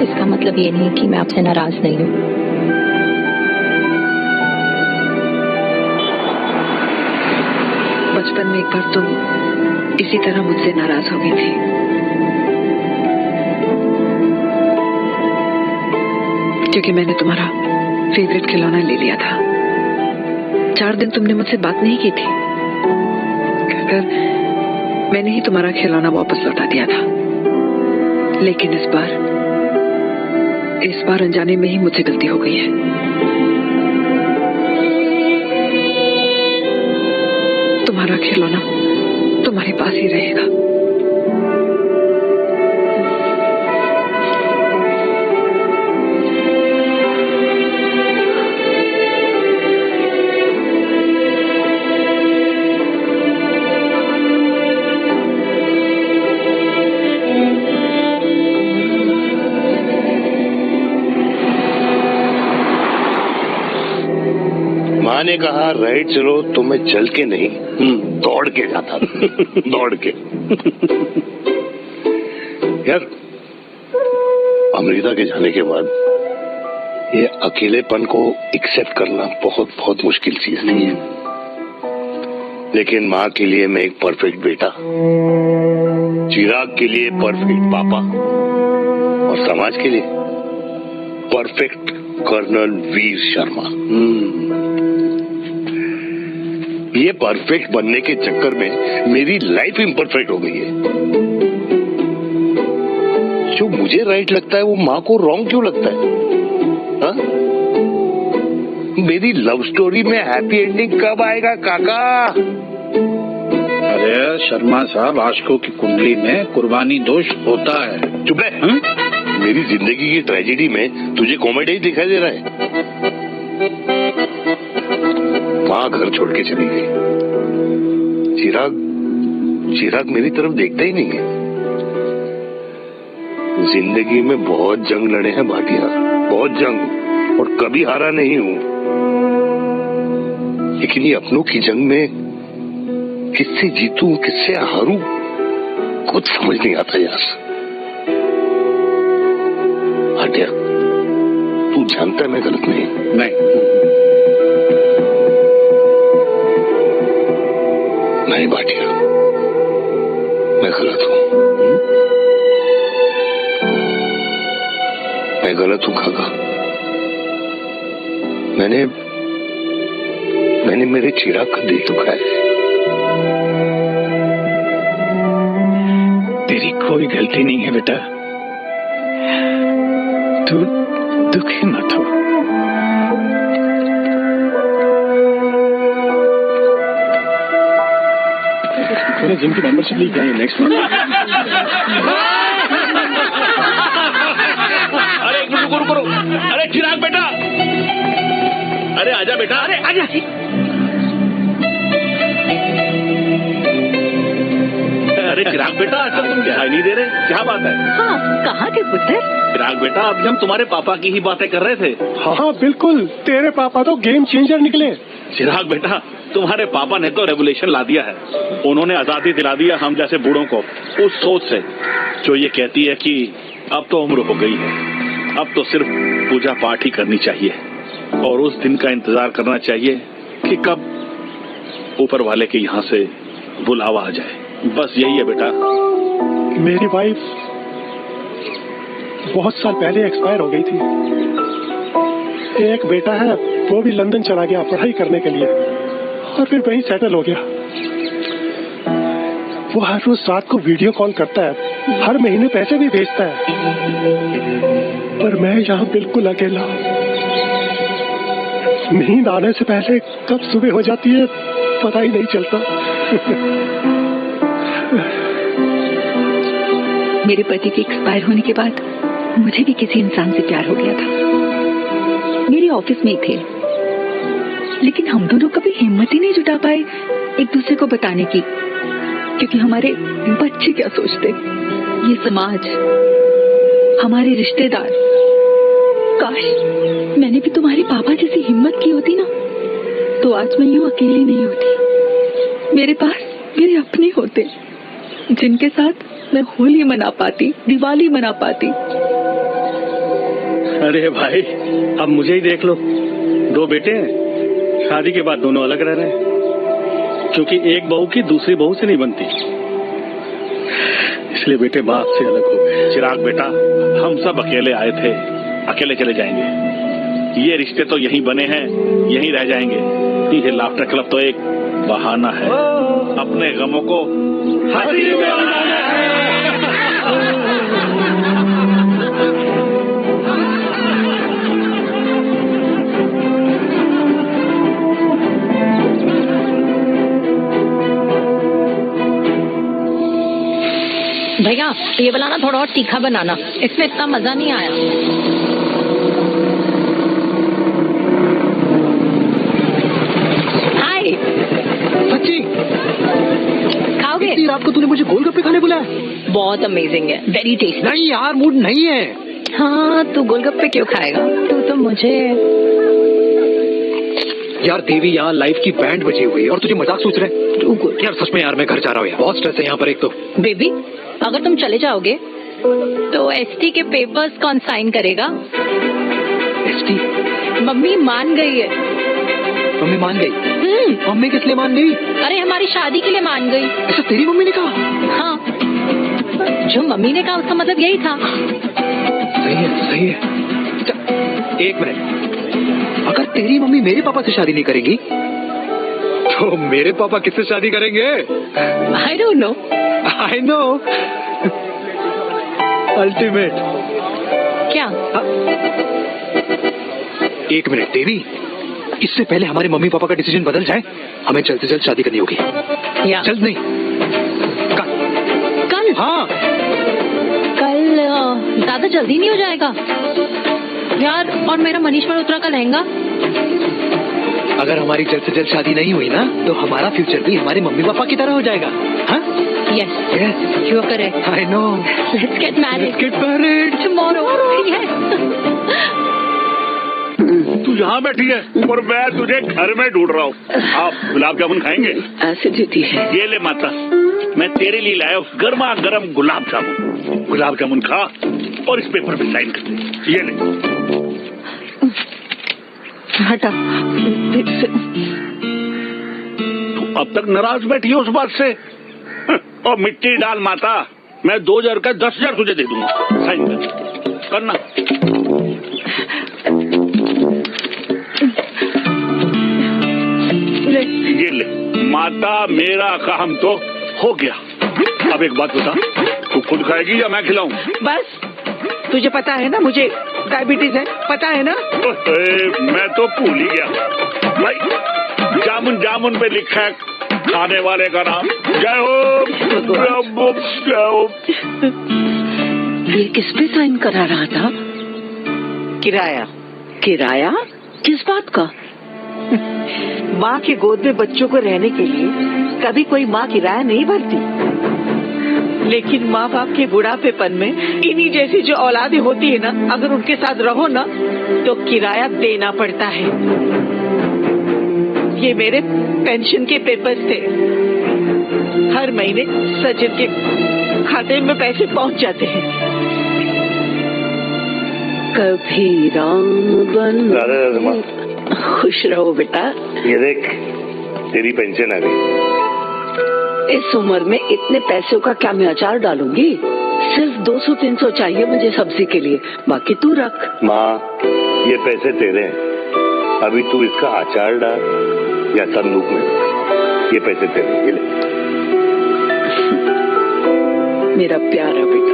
इसका मतलब ये नहीं कि मैं आपसे नाराज नहीं हूँ. बचपन में एक बार तुम इसी तरह मुझसे नाराज हो गई थी. क्योंकि मैंने तुम्हारा फेवरेट खिलौना ले लिया था. 4 दिन तुमने मुझसे बात नहीं की थी. कहकर मैंने ही तुम्हारा खिलौना वापस लौटा दिया था. लेकिन इस बार अनजाने में ही मुझसे गलती हो गई है. तुम्हारा खिलौना तुम्हारे पास ही रहेगा. माँ ने कहा राइट चलो तो मैं चल के नहीं दौड़ के जाता था. दौड़ के. यार अमृता के जाने के बाद ये अकेलेपन को एक्सेप्ट करना बहुत बहुत मुश्किल चीज नहीं है. लेकिन माँ के लिए मैं एक परफेक्ट बेटा, चिराग के लिए परफेक्ट पापा और समाज के लिए परफेक्ट कर्नल वीर शर्मा. ये परफेक्ट बनने के चक्कर में मेरी लाइफ इम्परफेक्ट हो गई है. जो मुझे राइट लगता है वो माँ को रॉन्ग क्यों लगता है? हा? मेरी लव स्टोरी में हैप्पी एंडिंग कब आएगा काका? अरे शर्मा साहब, आशिकों की कुंडली में कुर्बानी दोष होता है. चुप है. मेरी जिंदगी की ट्रेजेडी में तुझे कॉमेडी ही दिखाई दे रहा है. माँ घर छोड़ के चली गई. चिराग मेरी तरफ देखता ही नहीं है. जिंदगी में बहुत जंग लड़े हैं भाटिया, बहुत जंग, और कभी हारा नहीं हूं. लेकिन ये अपनों की जंग में किससे जीतूं किससे हारूं कुछ समझ नहीं आता यार. भाटिया तू जानता है मैं गलत नहीं. नहीं भाटिया, मैं गलत हूँ. मैं गलत हूँ काका. मैंने मेरे चिराग का दिल दुखाया है. कोई गलती नहीं है बेटा, तू दुखी मत हो। मैंने जिम की मेंबरशिप ली है नेक्स्ट मंथ। अरे रुको रुको रुको, अरे चिराग बेटा, अरे आजा बेटा, अरे आजा। अरे चिराग बेटा, आजकल तुम दिखाई नहीं दे रहे, क्या बात है? हाँ, कहाँ थे पुत्र? चिराग बेटा, अभी हम तुम्हारे पापा की ही बातें कर रहे थे। हाँ बिल्कुल, तेरे पापा तो गेम चेंजर निकले। चिराग बेटा, तुम्हारे पापा ने तो रेवोल्यूशन ला दिया है। उन्होंने आजादी दिला दिया हम जैसे बूढ़ों को उस सोच से जो ये कहती है कि अब तो उम्र हो गई है, अब तो सिर्फ पूजा पाठ ही करनी चाहिए और उस दिन का इंतजार करना चाहिए कि कब ऊपर वाले के यहाँ से बुलावा आ जाए। बस यही है बेटा। मेरी वाइफ बहुत साल पहले एक्सपायर हो गई थी। एक बेटा है, वो भी लंदन चला गया पढ़ाई करने के लिए और फिर वहीं सेटल हो गया। वो हर रोज रात को वीडियो कॉल करता है, हर महीने पैसे भी भेजता है, पर मैं यहाँ बिल्कुल अकेला। नींद आने से पहले कब सुबह हो जाती है पता ही नहीं चलता। मेरे पति के एक्सपायर होने के बाद मुझे भी किसी इंसान से प्यार हो गया था। मेरे ऑफिस में ही थे, लेकिन हम दोनों कभी हिम्मत ही नहीं जुटा पाए एक दूसरे को बताने की, क्योंकि हमारे बच्चे क्या सोचते, ये समाज, हमारे रिश्तेदार। काश मैंने भी तुम्हारे पापा जैसी हिम्मत की होती ना, तो आज मैं यूं अकेली नहीं होती। मेरे पास मेरे अपने होते जिनके साथ मैं होली मना पाती, दिवाली मना पाती। अरे भाई, अब मुझे ही देख लो, 2 बेटे हैं, शादी के बाद दोनों अलग रह रहे हैं, क्योंकि एक बहू की दूसरी बहू से नहीं बनती, इसलिए बेटे बाप से अलग हो गए। चिराग बेटा, हम सब अकेले आए थे, अकेले चले जाएंगे। ये रिश्ते तो यहीं बने हैं, यहीं रह जाएंगे। ये लाफ्टर क्लब तो एक बहाना है अपने गमों को हंसी में बनाना है। भैया, ये वाला ना थोड़ा और तीखा बनाना, इसमें इतना मजा नहीं आया। हाय, सच्ची खाओगे? इतनी रात को तूने मुझे गोलगप्पे खाने बुलाया? बहुत अमेजिंग है, वेरी टेस्टी। नहीं यार, मूड नहीं है। हाँ, तू गोलगप्पे क्यों खाएगा? तू तो मुझे। यार देवी, यहाँ लाइफ की बैंड बजी हुई है और तुझे मजाक सोच रहे? यार सच में यार, मैं घर जा रहा हूँ यार, बहुत स्ट्रेस है यहाँ पर। एक तो बेबी, अगर तुम चले जाओगे तो एसटी के पेपर्स कौन साइन करेगा? एसटी? मम्मी मान गई है। मम्मी मान गई? मम्मी किस लिए मान गई? अरे हमारी शादी के लिए मान गई। ऐसा तेरी मम्मी ने कहा? हाँ, जो मम्मी ने कहा उसका मतलब यही था। सही है, सही है। एक मिनट, अगर तेरी मम्मी मेरे पापा से शादी नहीं करेगी तो मेरे पापा किससे शादी करेंगे? I don't know. I know. Ultimate. क्या? एक मिनट देवी, इससे पहले हमारे मम्मी पापा का डिसीजन बदल जाए, हमें जल्द से जल्द शादी करनी होगी। जल्द नहीं, कल। कल? हाँ, कल ज्यादा जल्दी नहीं हो जाएगा यार? और मेरा मनीष मल्होत्रा का लहंगा? अगर हमारी जल्द से जल्द शादी नहीं हुई ना, तो हमारा फ्यूचर भी हमारे मम्मी पापा की तरह हो जाएगा। हाँ? Yes, you are correct. I know. Let's get married. Let's get married tomorrow. Yes. तू यहाँ बैठी है और मैं तुझे घर में ढूंढ रहा हूँ। आप गुलाब जामुन खाएंगे? एसिडिटी है। ये ले माता, मैं तेरे लिए लाया हूँ गर्मा गर्म गुलाब जामुन। गुलाब जामुन खा और इस पेपर पे साइन कर दे। ये ले। हटा। तू अब तक नाराज बैठी है उस बात से? और मिट्टी डाल माता, मैं 2000 का 10,000 तुझे दे दूंगा। साइन कर, करना। ये ले माता, मेरा काम तो हो गया। अब एक बात बता, तू खुद खाएगी या मैं खिलाऊं? बस तुझे पता है ना मुझे डायबिटीज है, पता है ना? मैं तो भूल ही गया भाई। जामुन जामुन पे लिखा है खाने वाले का नाम। जय हो जय हो। ये किस पे साइन करा रहा था? किराया। किराया? किस बात का? माँ के गोद में बच्चों को रहने के लिए कभी कोई माँ किराया नहीं भरती, लेकिन माँ बाप के बुढ़ापेपन में इन्हीं जैसी जो औलादें होती है ना, अगर उनके साथ रहो ना तो किराया देना पड़ता है। ये मेरे पेंशन के पेपर्स थे। हर महीने सचिन के खाते में पैसे पहुँच जाते हैं। कभी राम बन। खुश रहो बेटा। ये देख तेरी पेंशन आ गई। इस उम्र में इतने पैसों का क्या मैं अचार डालूंगी? सिर्फ 200-300 चाहिए मुझे सब्जी के लिए, बाकी तू रख। माँ ये पैसे तेरे हैं, अभी तू इसका अचार डाल या संदूक में, ये पैसे तेरे। ये ले। मेरा प्यारा बेटा।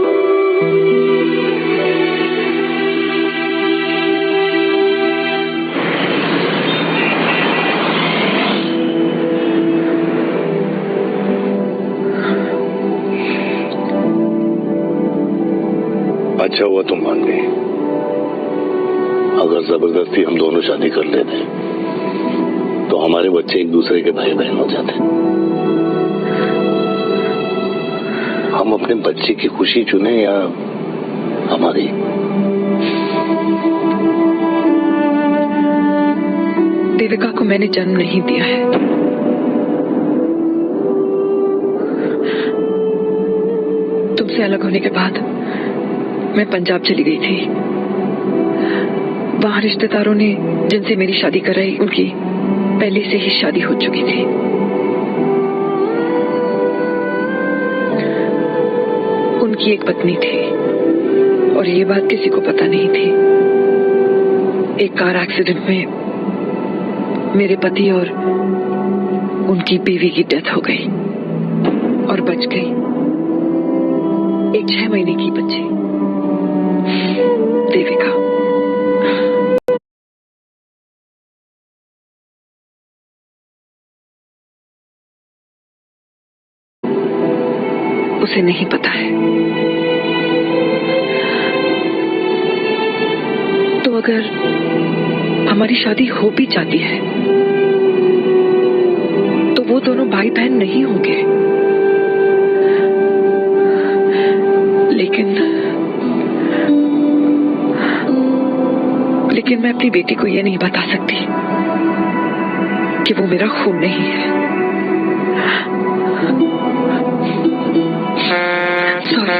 अच्छा हुआ तुम मान गए। अगर जबरदस्ती हम दोनों शादी कर लेते तो हमारे बच्चे एक दूसरे के भाई बहन हो जाते। हम अपने बच्चे की खुशी चुने या हमारी? देविका को मैंने जन्म नहीं दिया है। तुमसे अलग होने के बाद मैं पंजाब चली गई थी। वहां रिश्तेदारों ने जिनसे मेरी शादी कराई उनकी पहले से ही शादी हो चुकी थी। उनकी एक पत्नी थी और ये बात किसी को पता नहीं थी। एक कार एक्सीडेंट में मेरे पति और उनकी बीवी की डेथ हो गई और बच गई एक 6 महीने की बच्ची देविका। उसे नहीं पता है। तो अगर हमारी शादी हो भी जाती है तो वो दोनों भाई बहन नहीं होंगे। लेकिन मैं अपनी बेटी को ये नहीं बता सकती कि वो मेरा खून नहीं है। सॉरी।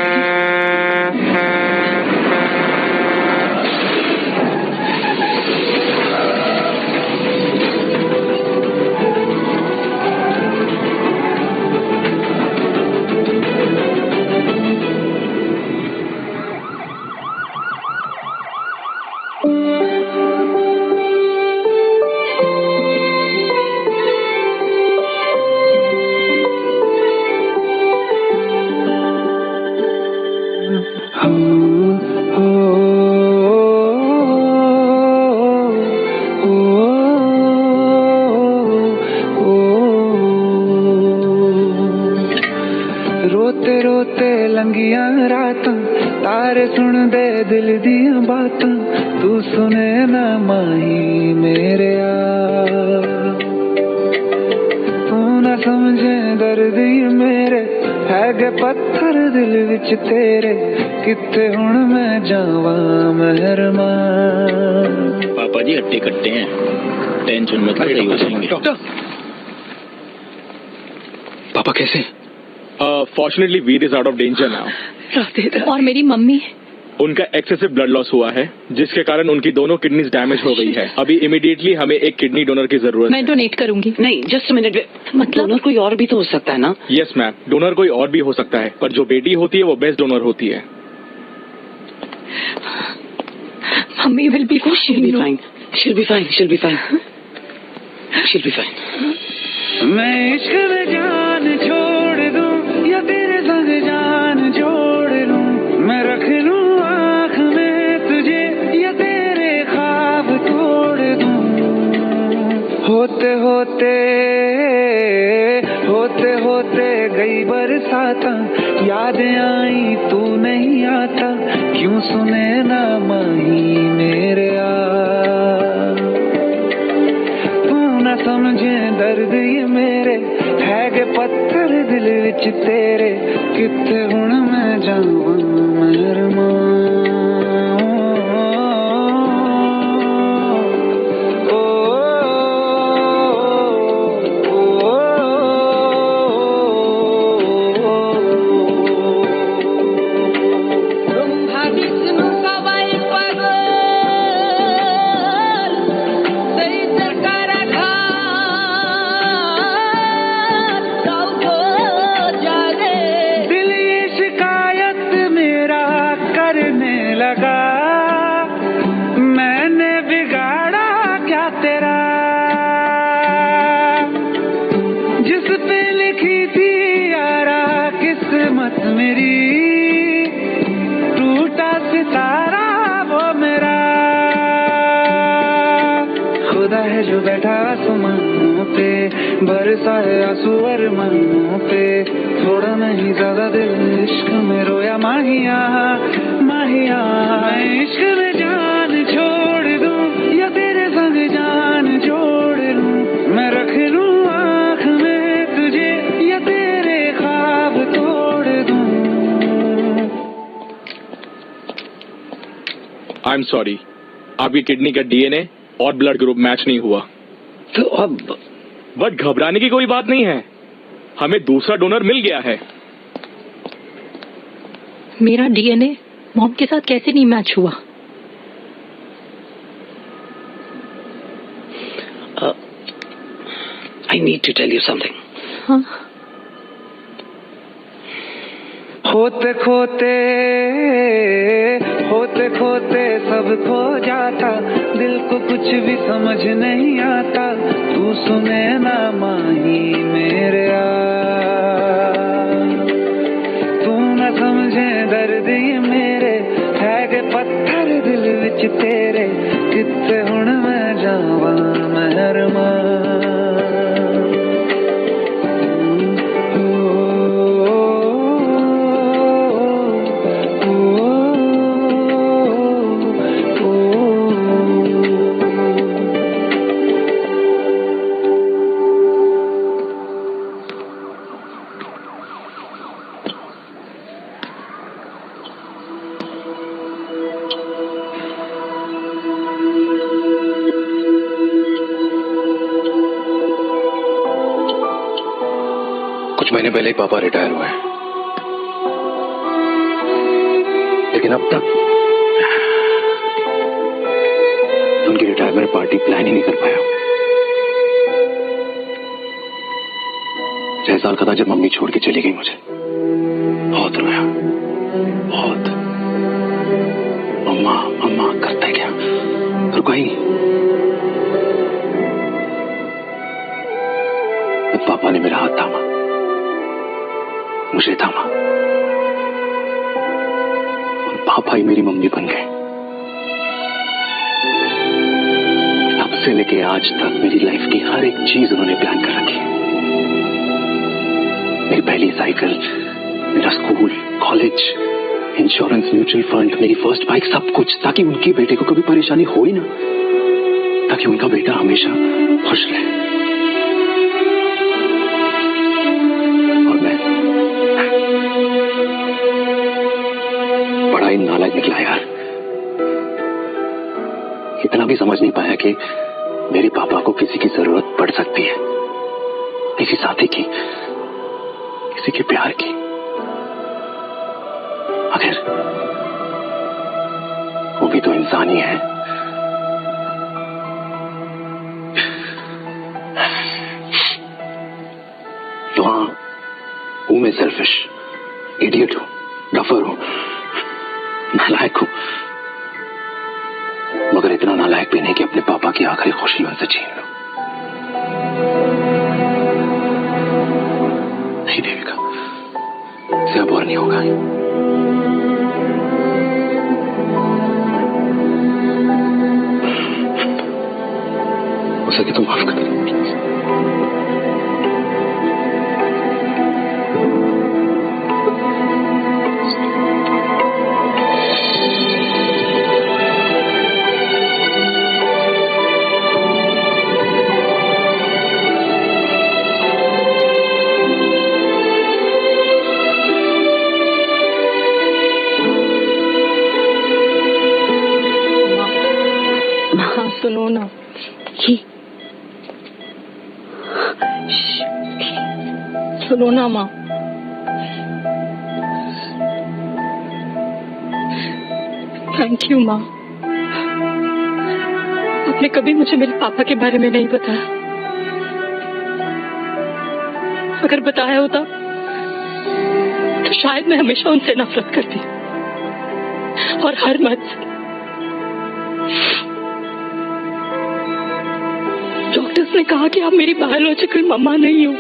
रोते रोते लंगियां रातां तारे सुन दे दिल दियां बातां तू सुने ना माही मेरे तू ना समझे दर्द मेरे है गे पत्थर दिल विच तेरे किथे हुण मैं जावा मेहरमा। पापा जी हट्टे कट्टे हैं, टेंशन मत लो, सही हो जाएंगे। डॉक्टर पापा कैसे? Fortunately Veer is out of danger now. और मेरी मम्मी? उनका एक्सेसिव ब्लड लॉस हुआ है जिसके कारण उनकी दोनों किडनीज डैमेज हो गई है। अभी इमीडिएटली हमें एक किडनी डोनर की जरूरत है। मैं डोनेट करूंगी। नहीं, जस्ट मिनट। मतलब डोनर कोई और भी तो हो सकता है ना? यस मैम, डोनर कोई और भी हो सकता है, पर जो बेटी होती है वो बेस्ट डोनर होती है। Mummy will be she'll be fine. She'll be fine. She'll be fine. She'll be fine. मैं इश्क में जान छोड़ दूं या तेरे संग जान जोड़ होते होते होते होते गई बरसाता, यादें आई तू नहीं आता, क्यों सुने ना माही मेरे तू ना समझे दर्द ये मेरे, है गे पत्थर दिल विच तेरे, किथे हुण मैं जावां मेहरबान। जो बैठा आसमानों पे, बरसा है आंसू अरमानों पे, थोड़ा नहीं ज्यादा दिल इश्क में रोया माहिया माहिया। मैं इश्क में जान छोड़ दूं या तेरे संग जान जोड़ लूं, मैं रख लूं आँख में तुझे या तेरे ख्वाब तोड़ दूं। आई एम सॉरी, आपकी किडनी का डीएनए और ब्लड ग्रुप मैच नहीं हुआ। तो अब बट घबराने की कोई बात नहीं है, हमें दूसरा डोनर मिल गया है। मेरा डीएनए मॉम के साथ कैसे नहीं मैच हुआ? I need to tell you something. हाँ? होते खोते होते खोते सब खो जाता, दिल को कुछ भी समझ नहीं आता, तू सुने ना माही मेरे तू न समझे दर्द ये मेरे, है गे पत्थर दिल विच तेरे, किथे हुण मैं जावां मेहरबान। महीने पहले ही पापा रिटायर हुए, लेकिन अब तक उनकी रिटायरमेंट पार्टी प्लान ही नहीं कर पाया। 6 साल का था जब मम्मी छोड़ के चली गई मुझे, बहुत रोया, बहुत। मम्मा मम्मा करते क्या, रुका ही नहीं। पापा ने मेरा हाथ थामा, मुझे थामा, और पापा ही मेरी मम्मी बन गए। तब से लेके आज तक मेरी लाइफ की हर एक चीज उन्होंने प्लान कर रखी है। मेरी पहली साइकिल, मेरा school, college, insurance, mutual fund, मेरी फर्स्ट बाइक, सब कुछ, ताकि उनके बेटे को कभी परेशानी हो ही ना, ताकि उनका बेटा हमेशा खुश रहे। नालायक निकला यार, इतना भी समझ नहीं पाया कि मेरे पापा को किसी की जरूरत पड़ सकती है, किसी साथी की, किसी के प्यार की। आखिर वो भी तो इंसान ही है। तो हाँ, हूं मैं सेल्फिश, इडियट हूं, डफर हूं, नालायक हूं, मगर इतना नालायक भी नहीं कि अपने पापा की आखिरी खुशी उनसे छीन लूं। नहीं देविका, इसे अब और नहीं होगा। हो सके तो माफ कर दो। सुनो ना माँ, थैंक यू माँ। आपने कभी मुझे मेरे पापा के बारे में नहीं बताया। अगर बताया होता तो शायद मैं हमेशा उनसे नफरत करती और हर मत डॉक्टर्स ने कहा कि आप मेरी बायोलॉजिकल मम्मा नहीं हो,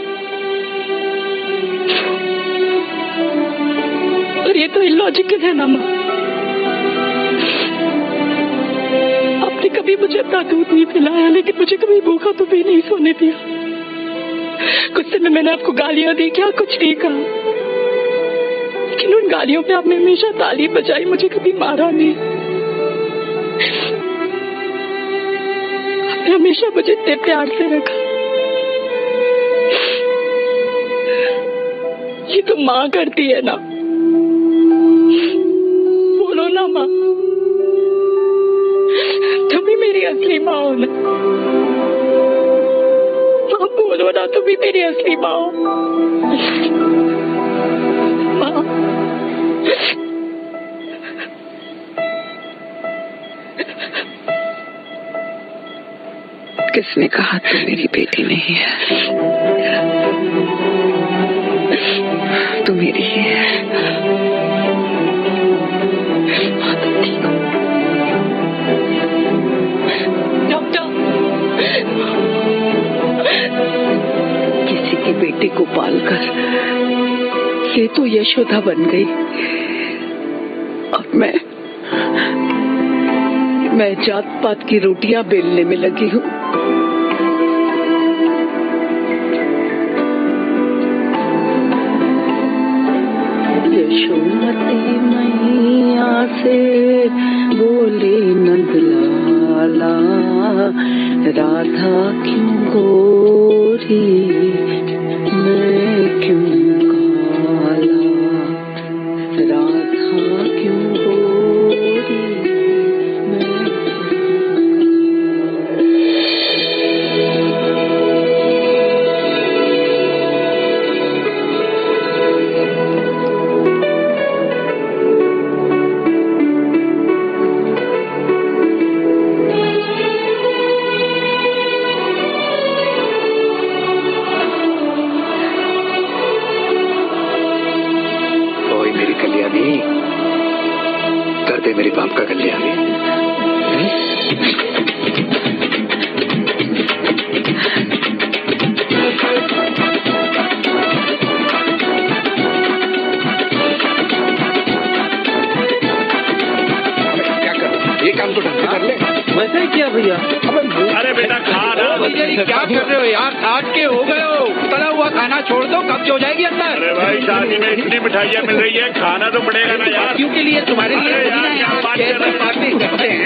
और ये तो इलॉजिकल है ना माँ। आपने कभी मुझे अपना दूध नहीं पिलाया, लेकिन मुझे कभी भूखा तो भी नहीं सोने दिया। गुस्से में मैंने आपको गालियां दी, क्या कुछ नहीं कहा, लेकिन उन गालियों पे आपने हमेशा ताली बजाई, मुझे कभी मारा नहीं। आपने हमेशा मुझे इतने प्यार से रखा। ये तो माँ करती है ना, बोलो ना माँ, तुम भी मेरी असली माँ हो ना। माँ बोलो ना, तुम भी मेरी असली माँ हो। माँ किसने कहा तू मेरी बेटी नहीं है? तू मेरी ही है। डॉक्टर, किसी की बेटी को पालकर ये तो यशोदा बन गई, और मैं जात पात की रोटियां बेलने में लगी हूँ। यशोमती मैया से बोले नंदलाला, राधा क्यों गोरी मैं क्यों काला, राधा क्यों गोरी मैं कर दे मेरे बाप का कल्याण। क्या कर, ये काम तो ढंग से कर ले। वैसे ही क्या भैया? अरे बेटा खा ना। भैया ये क्या कर रहे हो यार? आज के हो गए हो, तला हुआ खाना छोड़ दो, कब्ज हो जाएगी अंदर। अरे भाई शादी में इतनी मिठाइयाँ मिल रही है, खाना तो पड़ेगा ना यार। क्यों के लिए? तुम्हारे लिए अरे यार, क्या बात कर रहे हो? बातें करते हैं।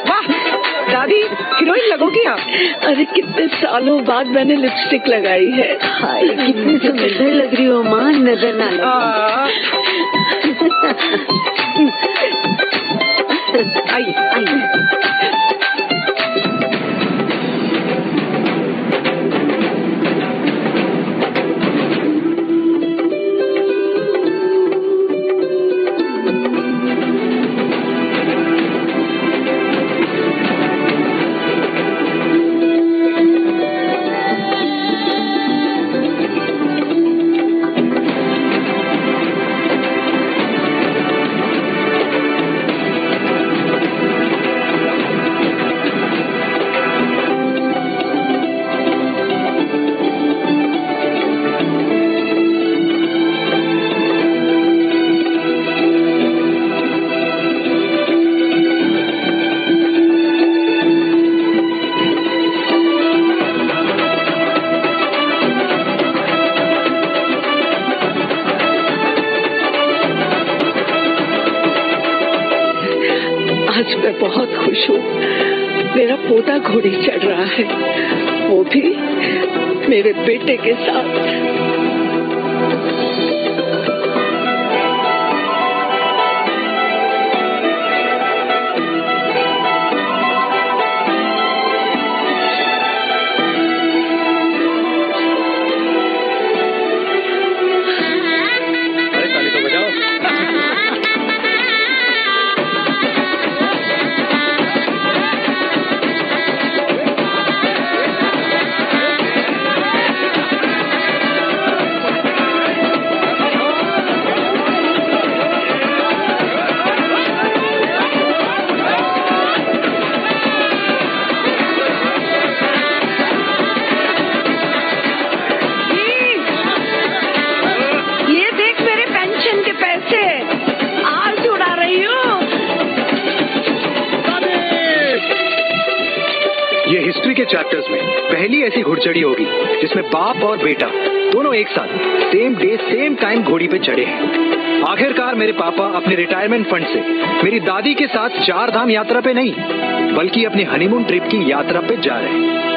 वाह दादी, हीरोइन लगोगी आप। अरे कितने सालों बाद मैंने लिपस्टिक लगाई है। हाय कितनी सुंदर लग रही हो माँ, नजर ना लगे। आइए आइए। आज मैं बहुत खुश हूँ। मेरा पोता घोड़ी चढ़ रहा है, वो भी मेरे बेटे के साथ। इयर्स में पहली ऐसी घुड़चढ़ी होगी जिसमें बाप और बेटा दोनों एक साथ सेम डे सेम टाइम घोड़ी पे चढ़े हैं। आखिरकार मेरे पापा अपने रिटायरमेंट फंड से मेरी दादी के साथ 4 धाम यात्रा पे नहीं बल्कि अपनी हनीमून ट्रिप की यात्रा पे जा रहे हैं।